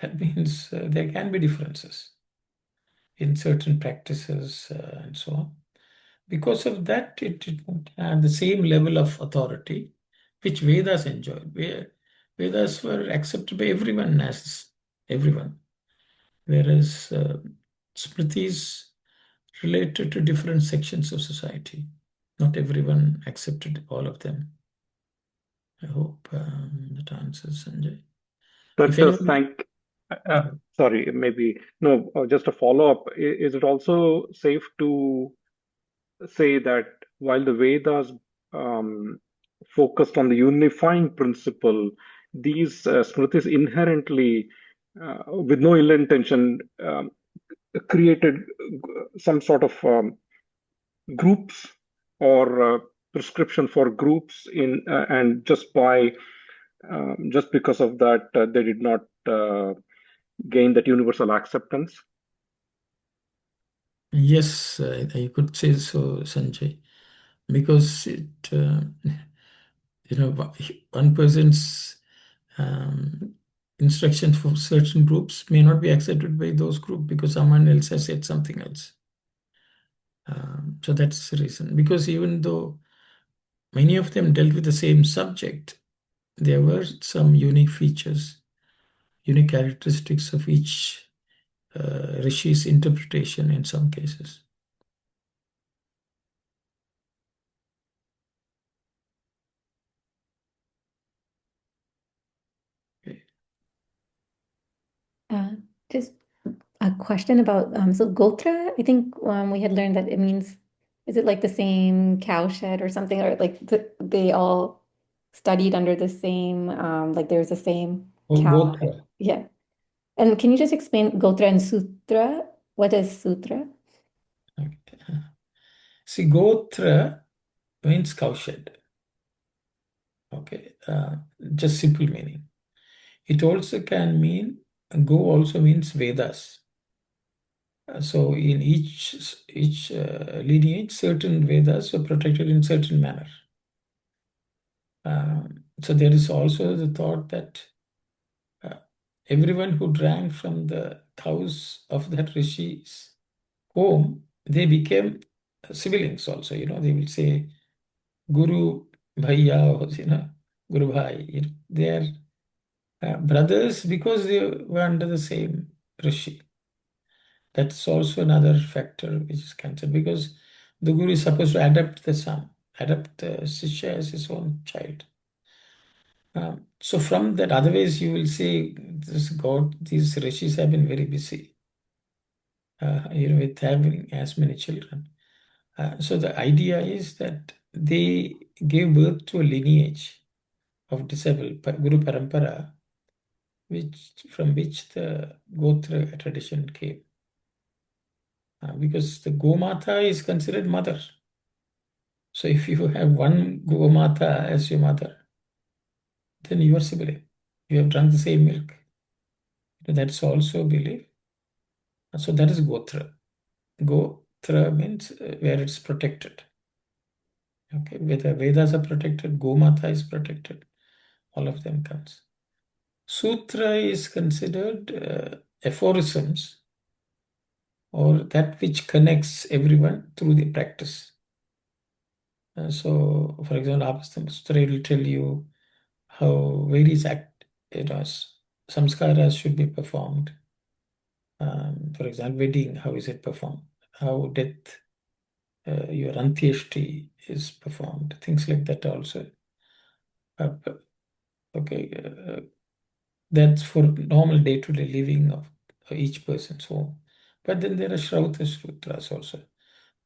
Speaker 1: That means there can be differences in certain practices and so on. Because of that, it did not have the same level of authority which Vedas enjoyed. Vedas were accepted by everyone as everyone, whereas Smritis related to different sections of society. Not everyone accepted all of them. I hope that answers, Sanjay.
Speaker 6: That
Speaker 1: If
Speaker 6: does.
Speaker 1: anyone,
Speaker 6: Sorry, maybe no. Just a follow up. Is it also safe to say that while the Vedas focused on the unifying principle, these Smritis inherently, with no ill intention, created some sort of groups or prescription for groups and just because of that they did not gain that universal acceptance?
Speaker 1: yes, I could say so, Sanjay, because one person's instruction for certain groups may not be accepted by those groups because someone else has said something else. So that's the reason. Because even though many of them dealt with the same subject, there were some unique features, unique characteristics of each Rishi's interpretation in some cases. Okay.
Speaker 2: Just a question about so Gotra. I think we had learned that it means, is it like the same cowshed or something, or like they all studied under the same like there's the same
Speaker 1: Oh,
Speaker 2: cow?
Speaker 1: Gotra.
Speaker 2: Yeah. And can you just explain Gotra and Sutra? What is Sutra?
Speaker 1: Okay. See, Gotra means cowshed. Okay, just simple meaning. It also can mean, Go also means Vedas. So in each lineage, certain Vedas were protected in certain manner. So there is also the thought that everyone who drank from the cows of that Rishi's home, they became siblings also. They will say Guru Bhaiya, or, Guru Bhai. They are brothers because they were under the same Rishi. That's also another factor which is considered, because the Guru is supposed to adapt the son, adapt the Shishya as his own child. So from that, otherwise you will see these Rishis have been very busy, with having as many children. So the idea is that they gave birth to a lineage of disabled Guru Parampara, from which the Gotra tradition came. Because the Gomata is considered mother. So if you have one Gomata as your mother, then you are sibling. You have drunk the same milk. That's also a belief. So that is Gotra. Gotra means where it's protected. Okay, where the Vedas are protected, Gomata is protected. All of them comes. Sutra is considered aphorisms, or that which connects everyone through the practice. So, for example, Apastamba Sutra will tell you how various samskaras should be performed. For example, wedding, how is it performed? How death your Antyeshti is performed, things like that also. Okay, that's for normal day-to-day living of each person's home. But then there are Shrauta Sutras also.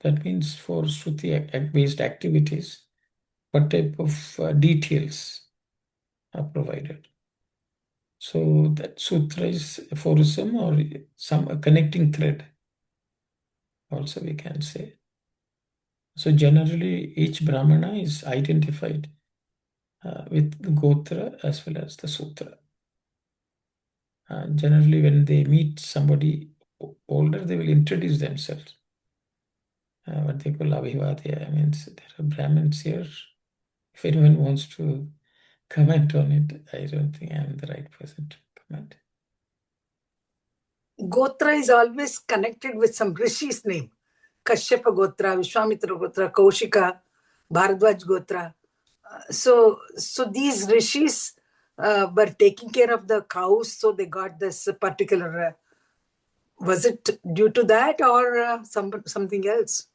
Speaker 1: That means for Shruti-based activities, what type of details are provided. So that sutra is aphorism or some connecting thread, also we can say. So generally, each Brahmana is identified with the Gotra as well as the Sutra. Generally, when they meet somebody older, they will introduce themselves. What they call Abhivadya. I mean, there are Brahmins here. If anyone wants to comment on it, I don't think I'm the right person to comment.
Speaker 4: Gotra is always connected with some Rishi's name. Kashyapa Gotra, Vishwamitra Gotra, Kaushika, Bharadwaj Gotra. So these Rishis were taking care of the cows, so they got this particular. Was it due to that or something else?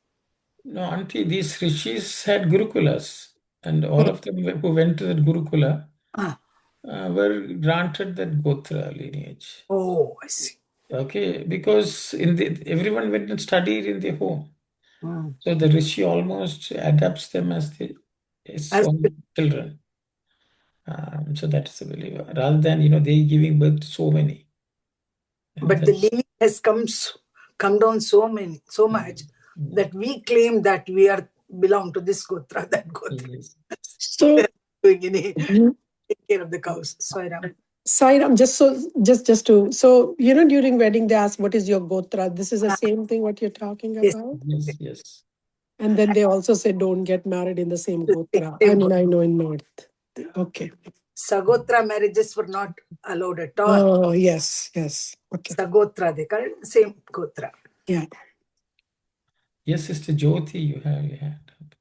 Speaker 1: No, Auntie, these rishis had gurukulas, and all of them who went to that gurukula were granted that Gotra lineage.
Speaker 4: Oh, I see.
Speaker 1: Okay, because everyone went and studied in their home. So the rishi almost adopts them as his own children. So that is the belief. Rather than, they giving birth to so many.
Speaker 4: But the lineage has come down so much that we claim that we belong to this Gotra, that Gotra.
Speaker 1: Yes.
Speaker 9: So
Speaker 4: Doing any take care of the cows. Sorry, Ram.
Speaker 9: Sairam, so during wedding they ask what is your gotra. This is the same thing what you're talking
Speaker 4: Yes.
Speaker 9: about.
Speaker 1: Yes.
Speaker 9: And then they also say don't get married in the same gotra. I mean, I know in North. Okay.
Speaker 4: Sagotra marriages were not allowed at all.
Speaker 9: Oh yes. Okay.
Speaker 4: Sagotra, they call it same Gotra.
Speaker 9: Yeah.
Speaker 1: Yes, Sister Jyoti, you have your hand up.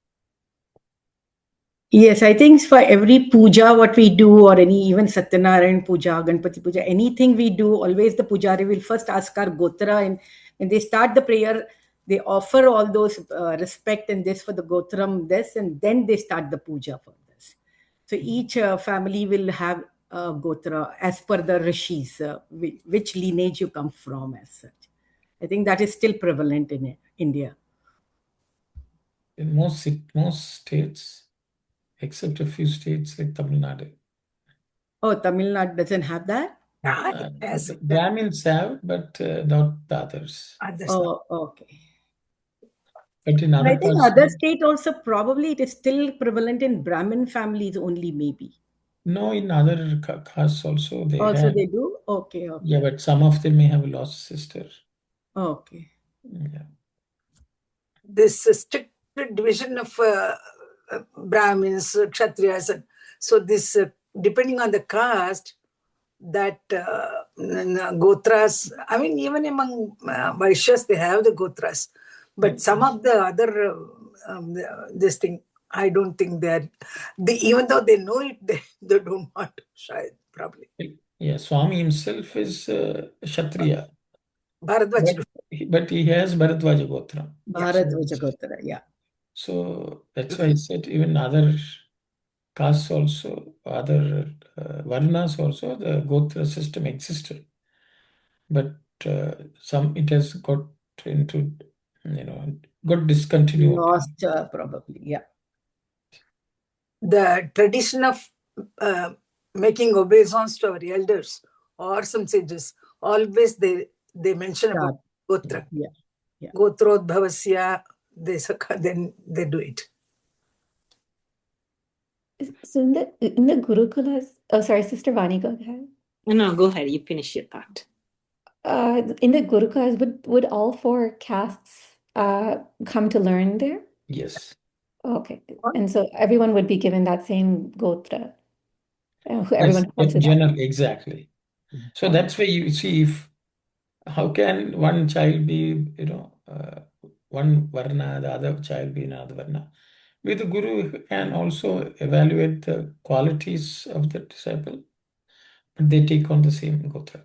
Speaker 10: Yes, I think for every puja, what we do, or any even Satyanarayan puja, Ganpati puja, anything we do, always the pujari will first ask our gotra, and when they start the prayer, they offer all those respect and this for the gotram, this, and then they start the puja for this. So each family will have a gotra as per the rishis, which lineage you come from as such. I think that is still prevalent in India.
Speaker 1: In most states, except a few states like Tamil Nadu.
Speaker 10: Oh, Tamil Nadu doesn't have that?
Speaker 1: Brahmins have, but not the others.
Speaker 10: Oh, okay.
Speaker 1: But in
Speaker 10: I
Speaker 1: other
Speaker 10: think
Speaker 1: parts,
Speaker 10: other state also probably it is still prevalent in Brahmin families only, maybe.
Speaker 1: no, in other castes also they
Speaker 10: Also
Speaker 1: have.
Speaker 10: they do? Okay.
Speaker 1: Yeah, but some of them may have lost sister.
Speaker 10: Okay.
Speaker 1: Yeah.
Speaker 4: This strict division of Brahmins, Kshatriyas. So this, depending on the caste, that Gotras, I mean, even among Vaishyas, they have the Gotras. But some of the other, this thing, I don't think even though they know it, they don't want to share, probably.
Speaker 1: Yeah, Swami himself is Kshatriya.
Speaker 4: Bharadwaj.
Speaker 1: But he has Bharadwaja Gotra.
Speaker 10: Bharadwaja Gotra, yeah.
Speaker 1: So that's why I said even other castes also, other Varnas also, the Gotra system existed. But it has got into, got discontinued.
Speaker 10: Lost, probably, yeah.
Speaker 4: The tradition of making obeisance to our elders or some sages, always they mention about Gotra.
Speaker 10: Yeah.
Speaker 4: Gotrodbhavasya, then they do it.
Speaker 2: So in the Gurukulas, oh sorry, Sister Vani, go ahead.
Speaker 3: No, go ahead. You finish your thought.
Speaker 2: In the Gurukulas, would all four castes come to learn there?
Speaker 1: Yes.
Speaker 2: Okay. And so everyone would be given that same gotra.
Speaker 1: Exactly. So that's why you see, how can one child be, one varna, the other child be another varna? With the guru can also evaluate the qualities of the disciple, but they take on the same gotra.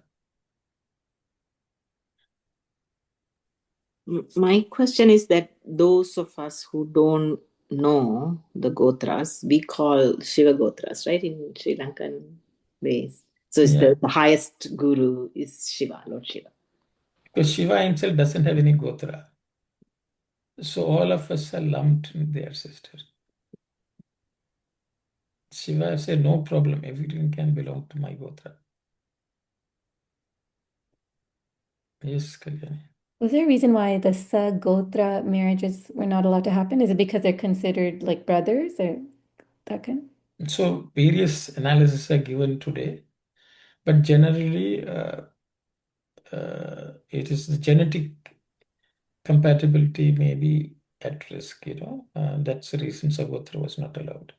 Speaker 3: My question is that those of us who don't know the Gotras, we call Shiva Gotras, right, in Sri Lankan ways. So is
Speaker 1: Yeah.
Speaker 3: the highest guru is Shiva, Lord Shiva.
Speaker 1: Because Shiva himself doesn't have any Gotra. So all of us are lumped in their sister. Shiva said, no problem, everything can belong to my Gotra. Yes, Kalyani.
Speaker 2: Was there a reason why the Sagotra marriages were not allowed to happen? Is it because they're considered like brothers or that kind?
Speaker 1: So various analyses are given today, but generally it is the genetic compatibility may be at risk, that's the reason Sagotra was not allowed.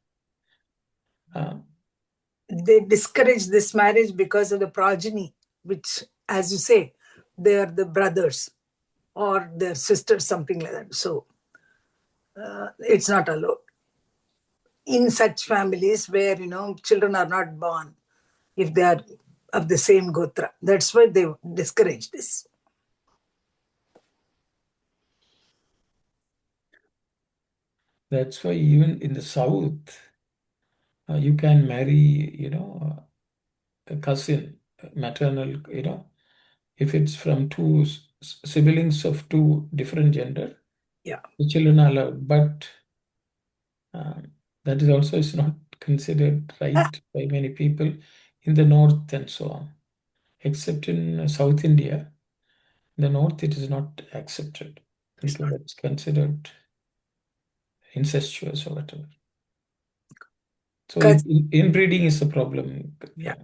Speaker 4: They discourage this marriage because of the progeny, which, as you say, they are the brothers or their sisters, something like that. So it's not allowed in such families where children are not born if they are of the same gotra. That's why they discourage this.
Speaker 1: That's why even in the south, you can marry, a cousin, maternal, if it's from two siblings of two different gender,
Speaker 4: Yeah.
Speaker 1: the children are allowed. But that is also is not considered right by many people in the north and so on. Except in South India, in the north it is not accepted because it's considered incestuous or whatever. So inbreeding is a problem.
Speaker 4: Yeah.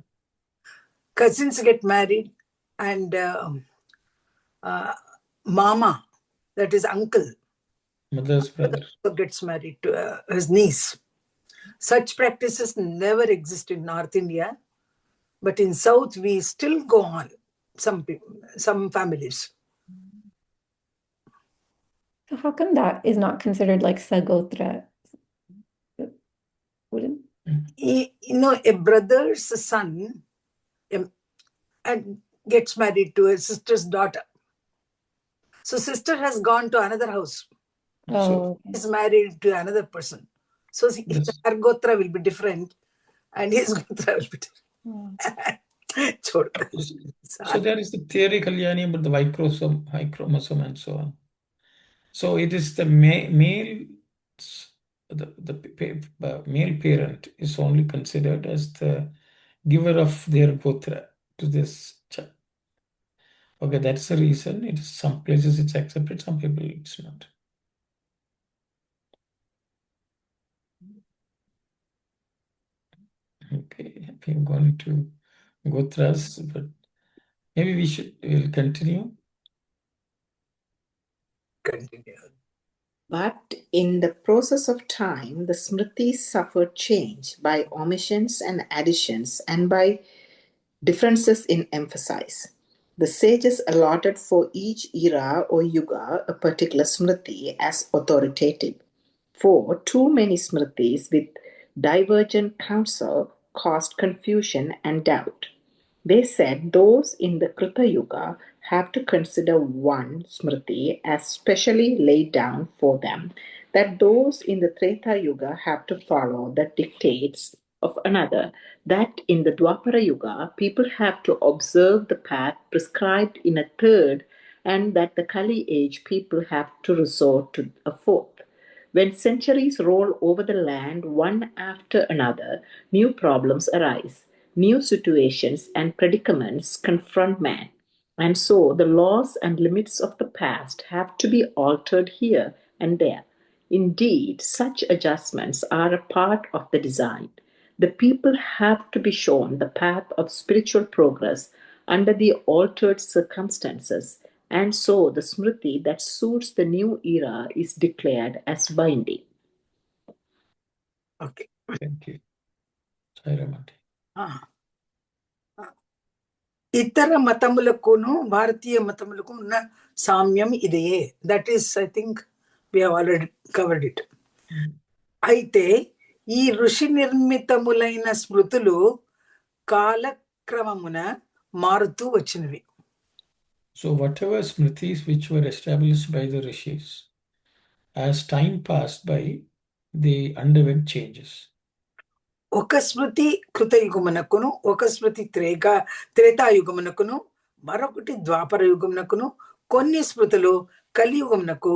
Speaker 4: Cousins get married and mama, that is uncle,
Speaker 1: Mother's brother,
Speaker 4: gets married to his niece. Such practices never exist in North India, but in South we still go on. Some families.
Speaker 2: So how come that is not considered like Sagotra? Wouldn't?
Speaker 4: A brother's son and gets married to a sister's daughter. So sister has gone to another house.
Speaker 2: Oh, okay.
Speaker 4: Is married to another person. So her gotra will be different and his gotra will be different.
Speaker 1: So there is the theory, Kalyani, about the Y chromosome and so on. So it is the male, the male parent is only considered as the giver of their gotra to this child. Okay, that's the reason. It is some places it's accepted, some people it's not. Okay, we're going to gotras, but maybe we'll continue.
Speaker 4: Continue.
Speaker 3: But in the process of time, the Smritis suffered change by omissions and additions and by differences in emphasis. The sages allotted for each era or yuga a particular Smriti as authoritative. For too many Smritis with divergent counsel caused confusion and doubt. They said those in the Krita Yuga have to consider one Smriti as specially laid down for them, that those in the Treta Yuga have to follow the dictates of another, that in the Dwapara Yuga people have to observe the path prescribed in a third, and that the Kali age people have to resort to a fourth. When centuries roll over the land one after another, new problems arise. New situations and predicaments confront man. And so the laws and limits of the past have to be altered here and there. Indeed, such adjustments are a part of the design. The people have to be shown the path of spiritual progress under the altered circumstances, and so the Smriti that suits the new era is declared as binding.
Speaker 4: Okay.
Speaker 1: Thank you. Sairamati.
Speaker 4: ఇతర మతములకును భారతీయ మతములకు ఉన్న సామ్యం ఇదే. That is I think we have already covered it. అయితే ఈ ఋషి నిర్మితములైన స్మృతులు కాలక్రమమున మారుతూ వచ్చినవి.
Speaker 1: So whatever smritis which were established by the rishis, as time passed by, they underwent changes.
Speaker 4: ఒక స్మృతి కృతయుగమునకును, ఒక స్మృతి త్రేతాయుగమునకును, మరొకటి ద్వాపర యుగమునకును, కొన్ని స్మృతులు కలియుగమునకు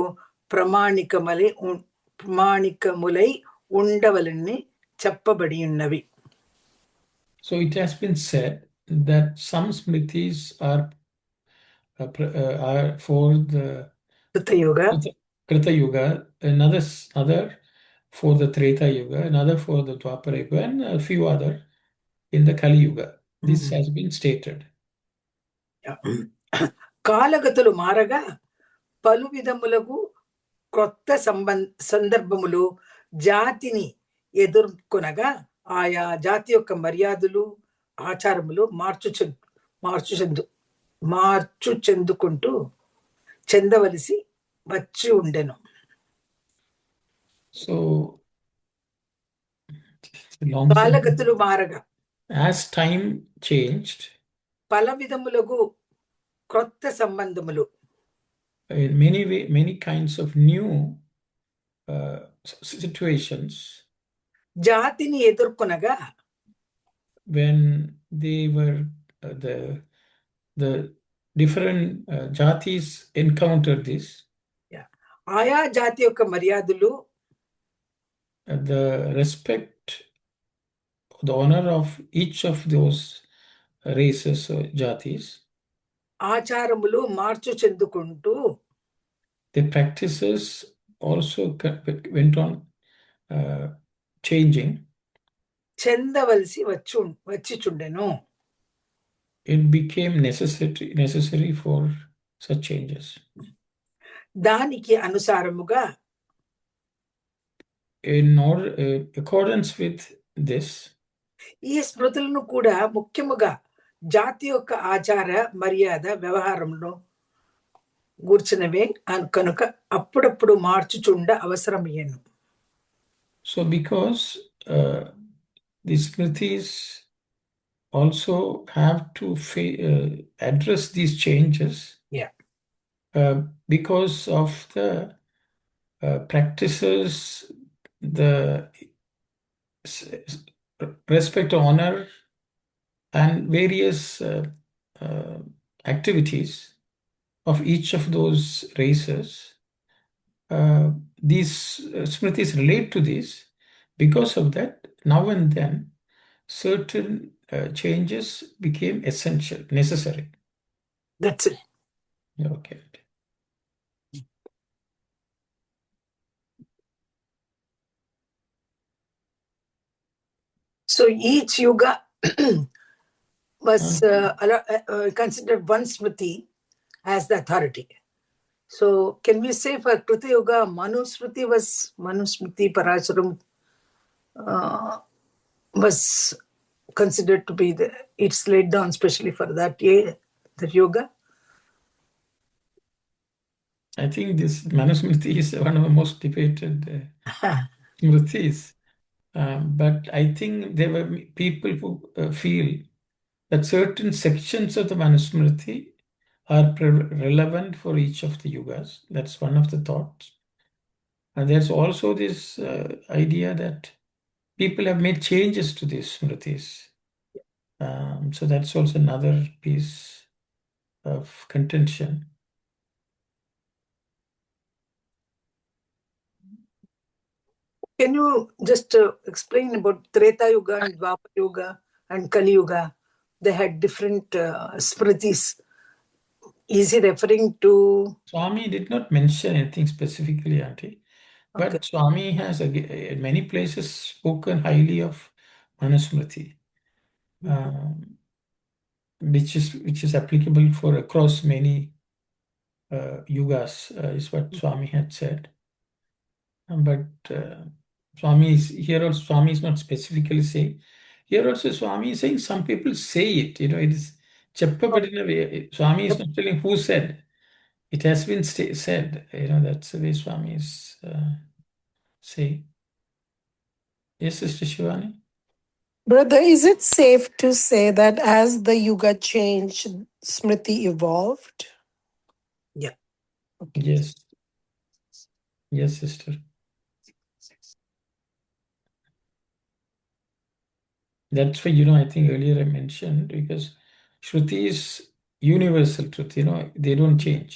Speaker 4: ప్రమాణికములై ఉండవలని చెప్పబడి ఉన్నవి.
Speaker 1: So it has been said that some smritis are for the Krita Yuga, another for the Treta Yuga, another for the Dwapara Yuga, and a few other in the Kali Yuga. This has been stated.
Speaker 4: కాలగతులు మారగా పలు విధములకు కొత్త సందర్భములు జాతిని ఎదుర్కొనగా ఆయా జాతి యొక్క మర్యాదలు ఆచారములు మార్చు చెందుకుంటూ చెందవలసి వచ్చి ఉండెను.
Speaker 1: So
Speaker 4: కాలగతులు మారగా,
Speaker 1: as time changed,
Speaker 4: పల విధములకు క్రొత్త సంబంధములు,
Speaker 1: in many kinds of new situations,
Speaker 4: జాతిని ఎదుర్కొనగా,
Speaker 1: when they were the different jatis encountered this,
Speaker 4: ఆయా జాతి యొక్క మర్యాదలు,
Speaker 1: the respect, the honor of each of those races or jatis,
Speaker 4: ఆచారములు March చెందుకుంటూ,
Speaker 1: the practices also went on changing.
Speaker 4: చెందవలసి వచ్చిచుండెను.
Speaker 1: It became necessary for such changes.
Speaker 4: దానికి అనుసారముగా,
Speaker 1: in accordance with this,
Speaker 4: ఈ స్మృతులను కూడా ముఖ్యముగా జాతి యొక్క ఆచార మర్యాద వ్యవహారంలో గూర్చినవే కనుక అప్పుడప్పుడు మార్చుచుండ అవసరమయ్యను.
Speaker 1: So because the smritis also have to address these changes, because of the practices, the respect, honor, and various activities of each of those races, these smritis relate to this. Because of that, now and then, certain changes became essential, necessary.
Speaker 4: That's it.
Speaker 1: Okay.
Speaker 4: So each yuga was considered one smriti as the authority. So can we say for Krita Yuga, Manusmriti Parashuram was considered to be it's laid down specially for that yoga?
Speaker 1: I think this Manusmriti is one of the most debated smritis. But I think there were people who feel that certain sections of the Manusmriti are relevant for each of the yugas. That's one of the thoughts. And there's also this idea that people have made changes to these smritis. So that's also another piece of contention.
Speaker 4: Can you just explain about Treta Yuga and Dwapara Yuga and Kali Yuga? They had different smritis. Is he referring to...
Speaker 1: Swami did not mention anything specifically, Auntie. But okay. Swami has in many places spoken highly of Manusmriti, which is applicable for across many yugas, is what Swami had said. But Swami is here also. Swami is not specifically saying. Here also, Swami is saying some people say it. It is Cheppapadina way. Swami is not telling who said. It has been said. That's the way Swami is saying. Yes, Sister Shivani?
Speaker 9: Brother, is it safe to say that as the yuga changed, Smriti evolved?
Speaker 4: Yeah. Okay.
Speaker 1: Yes. Yes, sister. That's why, I think earlier I mentioned, because Shruti is universal truth, they don't change.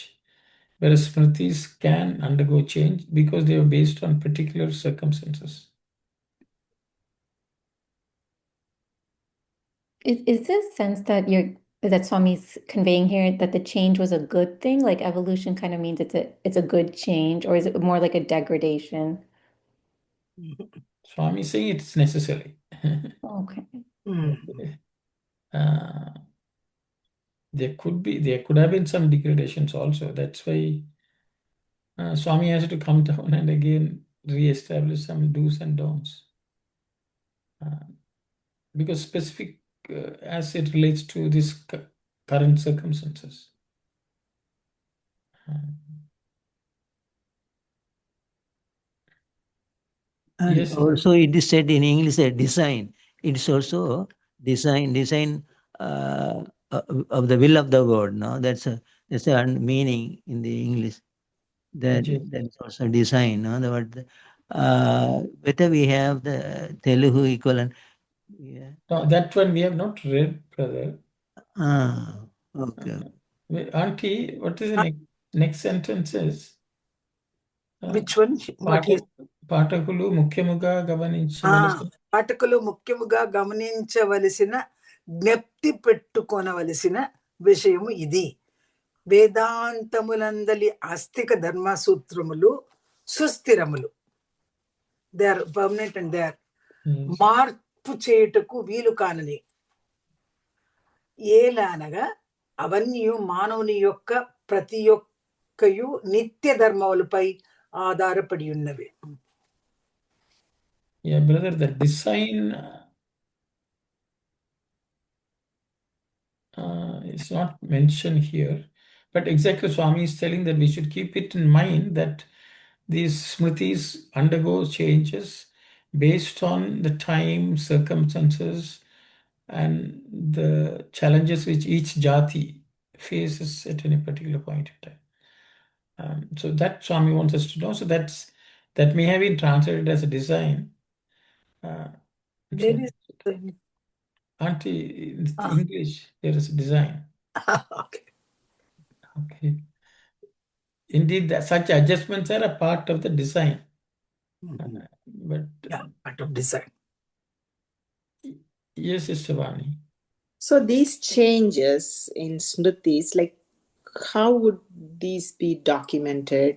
Speaker 1: Whereas Smritis can undergo change because they are based on particular circumstances.
Speaker 2: Is this sense that Swami's conveying here that the change was a good thing? Like evolution kind of means it's a good change, or is it more like a degradation?
Speaker 1: Swami is saying it's necessary.
Speaker 2: Okay.
Speaker 1: There could have been some degradations also. That's why Swami has to come down and again re-establish some do's and don'ts. Because specific as it relates to this current circumstances.
Speaker 7: And
Speaker 1: Yes.
Speaker 7: also it is said in English, design. It's also design of the will of the word. No, that's a meaning in the English. That is also design. No, the word. Whether we have the Telugu equivalent. Yeah.
Speaker 1: No, that one we have not read, brother.
Speaker 7: Okay.
Speaker 1: Auntie, what is the next sentence is?
Speaker 4: Which one? What is
Speaker 1: పాఠకులు ముఖ్యముగా గమనించవలసిన
Speaker 4: పాఠకులు ముఖ్యముగా గమనించవలసిన జ్ఞప్తి పెట్టుకొనవలసిన విషయము ఇది. వేదాంతములందలి ఆస్తిక ధర్మ సూత్రములు సుస్థిరములు. They are permanent and they are మార్పు చేయుటకు వీలు కానని. ఏలానగా అవన్నీ మానవుని యొక్క ప్రతి ఒక్కయు నిత్య ధర్మములపై ఆధారపడి ఉన్నవి.
Speaker 1: Yeah, brother, the design is not mentioned here, but exactly Swami is telling that we should keep it in mind that these smritis undergo changes based on the time, circumstances, and the challenges which each jati faces at any particular point in time. So that Swami wants us to know. So that may have been translated as a design.
Speaker 4: There is
Speaker 1: Auntie, in English, there is a design. Okay. Indeed, such adjustments are a part of the design. But
Speaker 4: part of design.
Speaker 1: Yes, Sister Vani.
Speaker 3: So these changes in smritis, like how would these be documented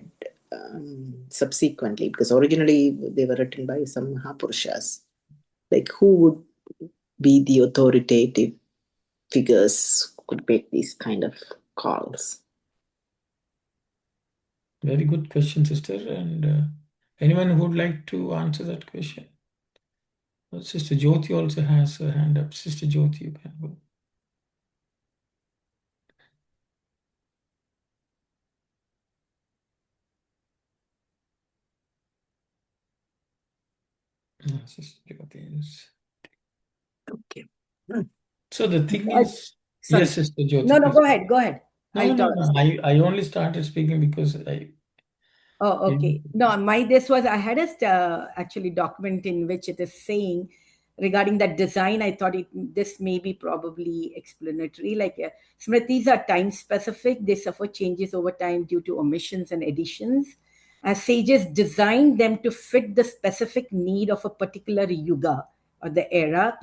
Speaker 3: subsequently? Because originally they were written by some Mahapurushas. Like who would be the authoritative figures who could make these kind of calls?
Speaker 1: Very good question, sister. And anyone who would like to answer that question? Well, Sister Jyoti also has her hand up. Sister Jyoti, you can go. Sister Jyoti is...
Speaker 4: Okay.
Speaker 1: So the thing is...
Speaker 10: Sorry.
Speaker 1: Yes, Sister Jyoti.
Speaker 10: No,
Speaker 1: please.
Speaker 10: go ahead. Go ahead.
Speaker 1: No. I only started speaking because I...
Speaker 10: Oh, okay. No, I had a actually document in which it is saying regarding that design. I thought this may be probably explanatory. Like smritis are time specific. They suffer changes over time due to omissions and additions. As sages design them to fit the specific need of a particular yuga or the era.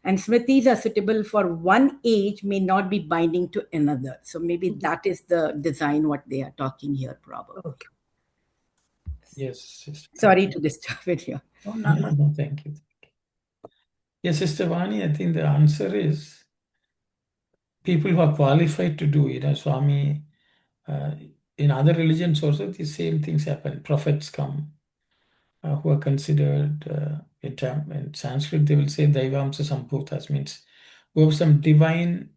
Speaker 10: And smritis are suitable for one age, may not be binding to another. So maybe that is the design what they are talking here, probably.
Speaker 4: Okay.
Speaker 1: Yes, sister.
Speaker 10: Sorry to disturb it here.
Speaker 1: No, thank you. Yes, Sister Vani, I think the answer is people who are qualified to do it. Swami, in other religions also, the same things happen. Prophets come who are considered, in Sanskrit, they will say Daivamsa Sambhutas, means who have some divine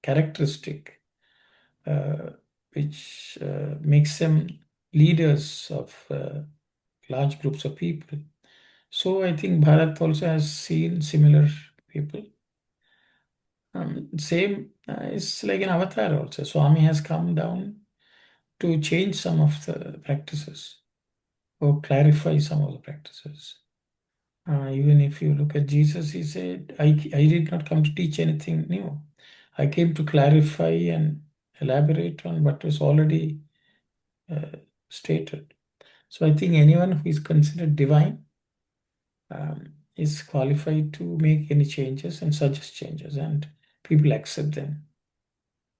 Speaker 1: characteristic which makes them leaders of large groups of people. So I think Bharat also has seen similar people. Same is like an avatar also. Swami has come down to change some of the practices or clarify some of the practices. Even if you look at Jesus, he said, I did not come to teach anything new. I came to clarify and elaborate on what was already stated. So I think anyone who is considered divine is qualified to make any changes and suggest changes, and people accept them.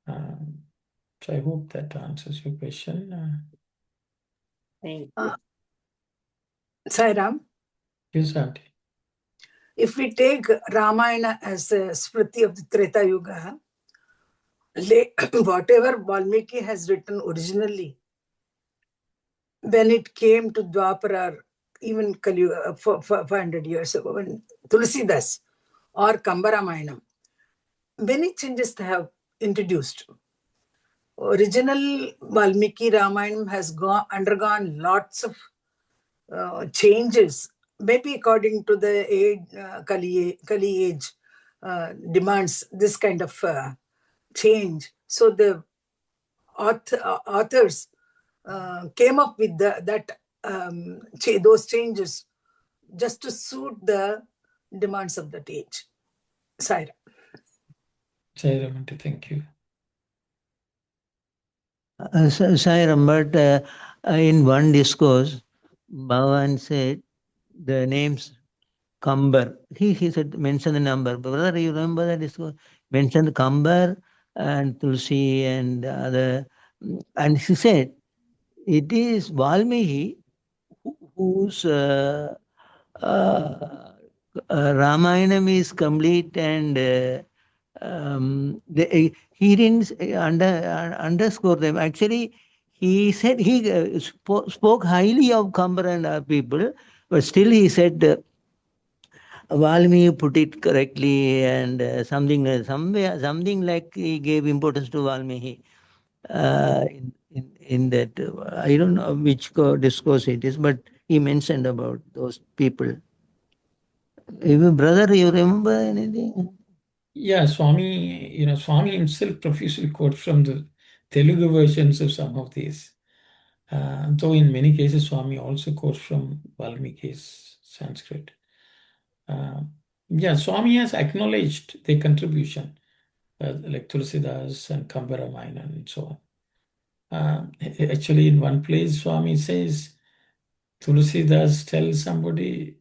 Speaker 1: So I hope that answers your question.
Speaker 3: Thank you.
Speaker 4: Sai Ram,
Speaker 1: Yes, Auntie.
Speaker 4: if we take Ramayana as a Smriti of the Treta Yuga, whatever Valmiki has written originally, when it came to Dwapara, even Kali Yuga, 500 years ago, when Tulsidas or Kambaramayana, many changes they have introduced. Original Valmiki Ramayana has undergone lots of changes, maybe according to the age, Kali age demands this kind of change. So the authors came up with those changes just to suit the demands of that age. Saira.
Speaker 1: Saira, Auntie, thank you.
Speaker 7: Sairam, but in one discourse, Bhagavan said the names Kambar. He said, mention the number. Brother, you remember that discourse? Mentioned Kambar and Tulsi and other. And he said, it is Valmiki whose Ramayana is complete and he didn't underscore them. Actually, he said he spoke highly of Kambar and people, but still he said Valmiki put it correctly and something like he gave importance to Valmiki in that. I don't know which discourse it is, but he mentioned about those people. Brother, you remember anything?
Speaker 1: Yeah, Swami, Swami himself profusely quotes from the Telugu versions of some of these. Though in many cases, Swami also quotes from Valmiki's Sanskrit. Yeah, Swami has acknowledged their contribution, like Tulsidas and Kambaramayana and so on. Actually, in one place, Swami says, Tulsidas tells somebody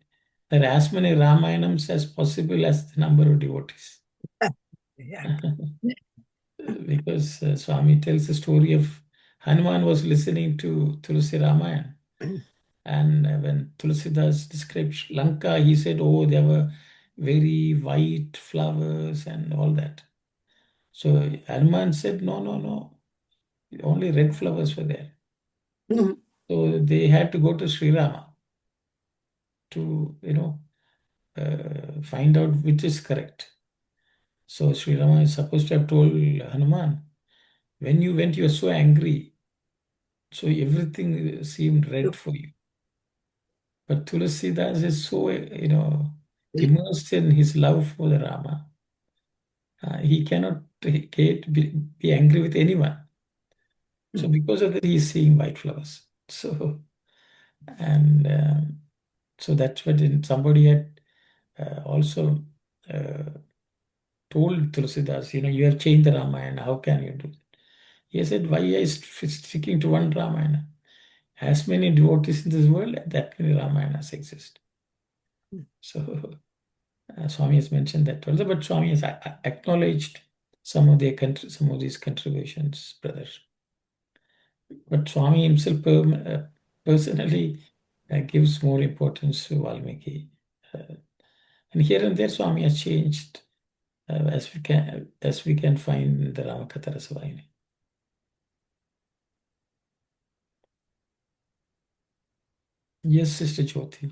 Speaker 1: that as many Ramayanams as possible as the number of devotees.
Speaker 4: Yeah.
Speaker 1: Because Swami tells the story of Hanuman was listening to Tulsi Ramayana. And when Tulsidas described Lanka, he said, oh, there were very white flowers and all that. So Hanuman said, no, only red flowers were there.
Speaker 4: Mhm.
Speaker 1: So they had to go to Sri Rama to, find out which is correct. So Sri Rama is supposed to have told Hanuman, when you went, you were so angry. So everything seemed red for you. But Tulsidas is so, immersed in his love for the Rama. He cannot be angry with anyone. So because of that, he is seeing white flowers. So, and so that's what somebody had also told Tulsidas, you have changed the Ramayana. How can you do that? He said, why are you sticking to one Ramayana? As many devotees in this world, that many Ramayanas exist. So Swami has mentioned that also, but Swami has acknowledged some of these contributions, brother. But Swami himself personally gives more importance to Valmiki. And here and there, Swami has changed, as we can find in the Ramakatha Rasa Vahini. Yes, Sister Jyoti.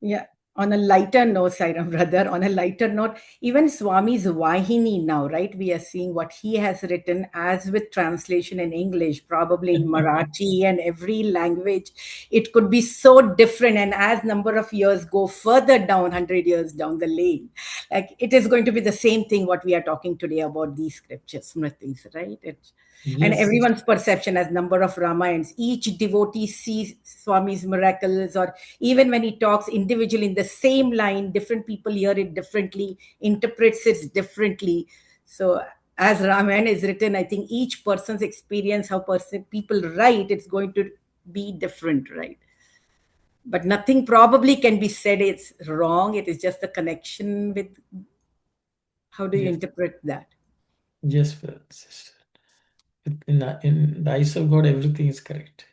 Speaker 10: Yeah. On a lighter note, Sairam brother, on a lighter note, even Swami's Vahini now, right? We are seeing what he has written as with translation in English, probably in Marathi and every language. It could be so different. And as number of years go further down, 100 years down the lane, like it is going to be the same thing what we are talking today about these scriptures, Smritis, right? And
Speaker 1: Yes,
Speaker 10: everyone's perception as number of Ramayans. Each devotee sees Swami's miracles, or even when he talks individually in the same line, different people hear it differently, interprets it differently. So as Ramayana is written, I think each person's experience, how people write, it's going to be different, right? But nothing probably can be said it's wrong. It is just the connection with how do you
Speaker 1: yes,
Speaker 10: interpret that?
Speaker 1: yes, brother, sister. In the eyes of God, everything is correct.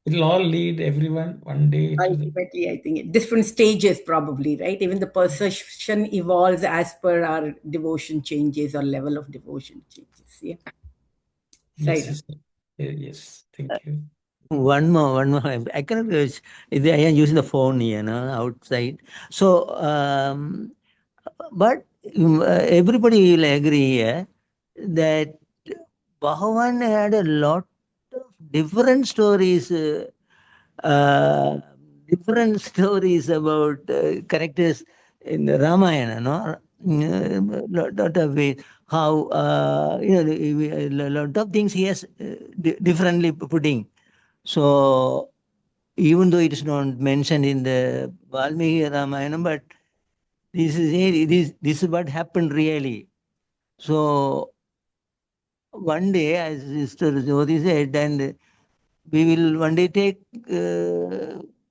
Speaker 1: It'll all lead everyone one day to the.
Speaker 10: Ultimately, I think different stages probably, right? Even the perception evolves as per our devotion changes or level of devotion changes. Yeah.
Speaker 1: Yes,
Speaker 10: Saira.
Speaker 1: sister. Yes, thank you.
Speaker 7: One more. I cannot. I am using the phone here, outside. So, but everybody will agree here that Bhagavan had a lot of different stories. Uh, Different stories about characters in the Ramayana, no? Lot of ways how a lot of things he has differently putting. So even though it is not mentioned in the Valmiki Ramayana, but this is what happened really. So one day, as Sister Jyoti said, and we will one day take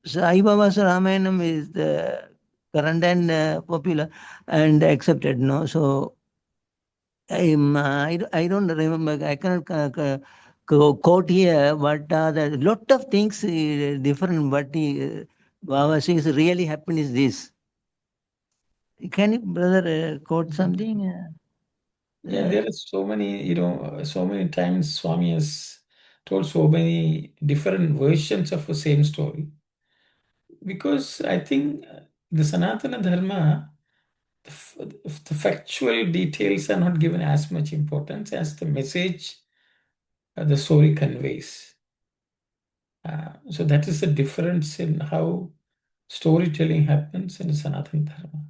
Speaker 7: Sai Baba's Ramayanam is the current and popular and accepted, no? So I don't remember. I cannot quote here. What are the lot of things different? What Baba says really happened is this. Can you, brother, quote something?
Speaker 1: Yeah, there are so many, so many times Swami has told so many different versions of the same story. Because I think the Sanatana Dharma, the factual details are not given as much importance as the message the story conveys. So that is the difference in how storytelling happens in Sanatana Dharma.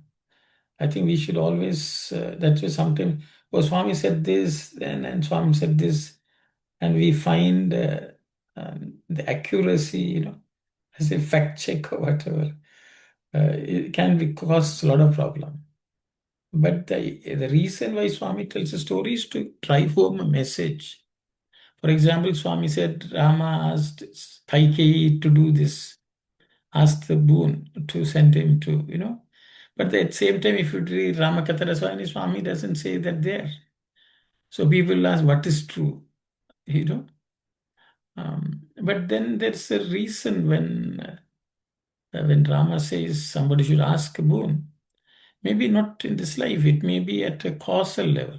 Speaker 1: I think we should always, that's why sometimes, oh, Swami said this, and Swami said this, and we find the accuracy, as a fact check or whatever, it can be cause a lot of problem. But the reason why Swami tells a story is to drive home a message. For example, Swami said Rama asked Kaikeyi to do this, asked the boon to send him to. But at the same time, if you read Ramakatha Swami doesn't say that there. So people ask, what is true? You know. But then there's a reason when Rama says somebody should ask a boon. Maybe not in this life, it may be at a causal level.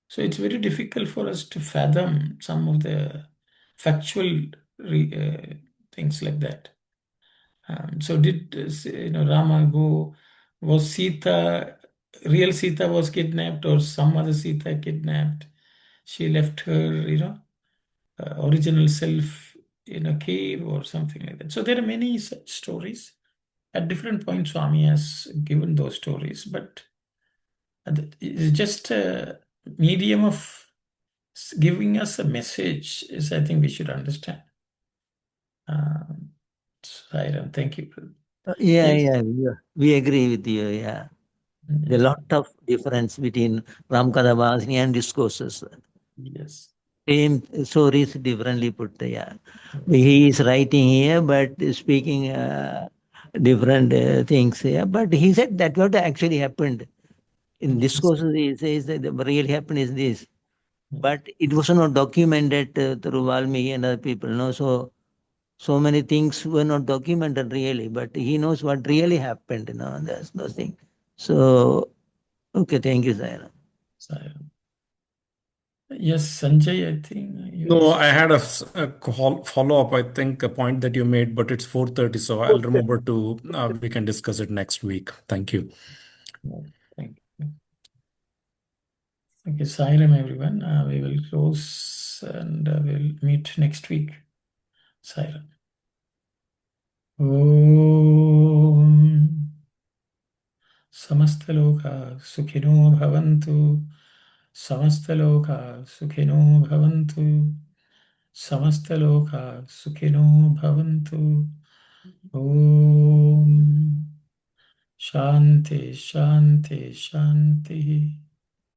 Speaker 1: So it's very difficult for us to fathom some of the factual things like that. So did Rama go? Was Sita, real Sita was kidnapped, or some other Sita kidnapped? She left her, original self in a cave or something like that. So there are many such stories. At different points, Swami has given those stories, but it's just a medium of giving us a message. Is I think we should understand. Sairam, thank you. Yes.
Speaker 7: We agree with you. Yeah, there's a lot of difference between Ramkatha Bhasini and discourses.
Speaker 1: Yes.
Speaker 7: Same stories differently put. Yeah, he is writing here, but speaking different things. Yeah, but he said that what actually happened in
Speaker 1: Yes.
Speaker 7: discourses. He says that what really happened is this, but it was not documented through Valmiki and other people. No, so many things were not documented really, but he knows what really happened. There's nothing. So, okay, thank you, Zaira.
Speaker 1: Sairam. Yes, Sanjay, I think.
Speaker 11: No, I had a follow-up, I think, a point that you made, but it's 4:30, so I'll remember to, we can discuss it next week. Thank you.
Speaker 1: Thank you. Okay, Sairam, everyone. We will close and we'll meet next week. Sairam. Om Samastaloka Sukhino Bhavantu. Samastaloka Sukhino Bhavantu. Samastaloka Sukhino Bhavantu. Om Shanti, Shanti, Shanti.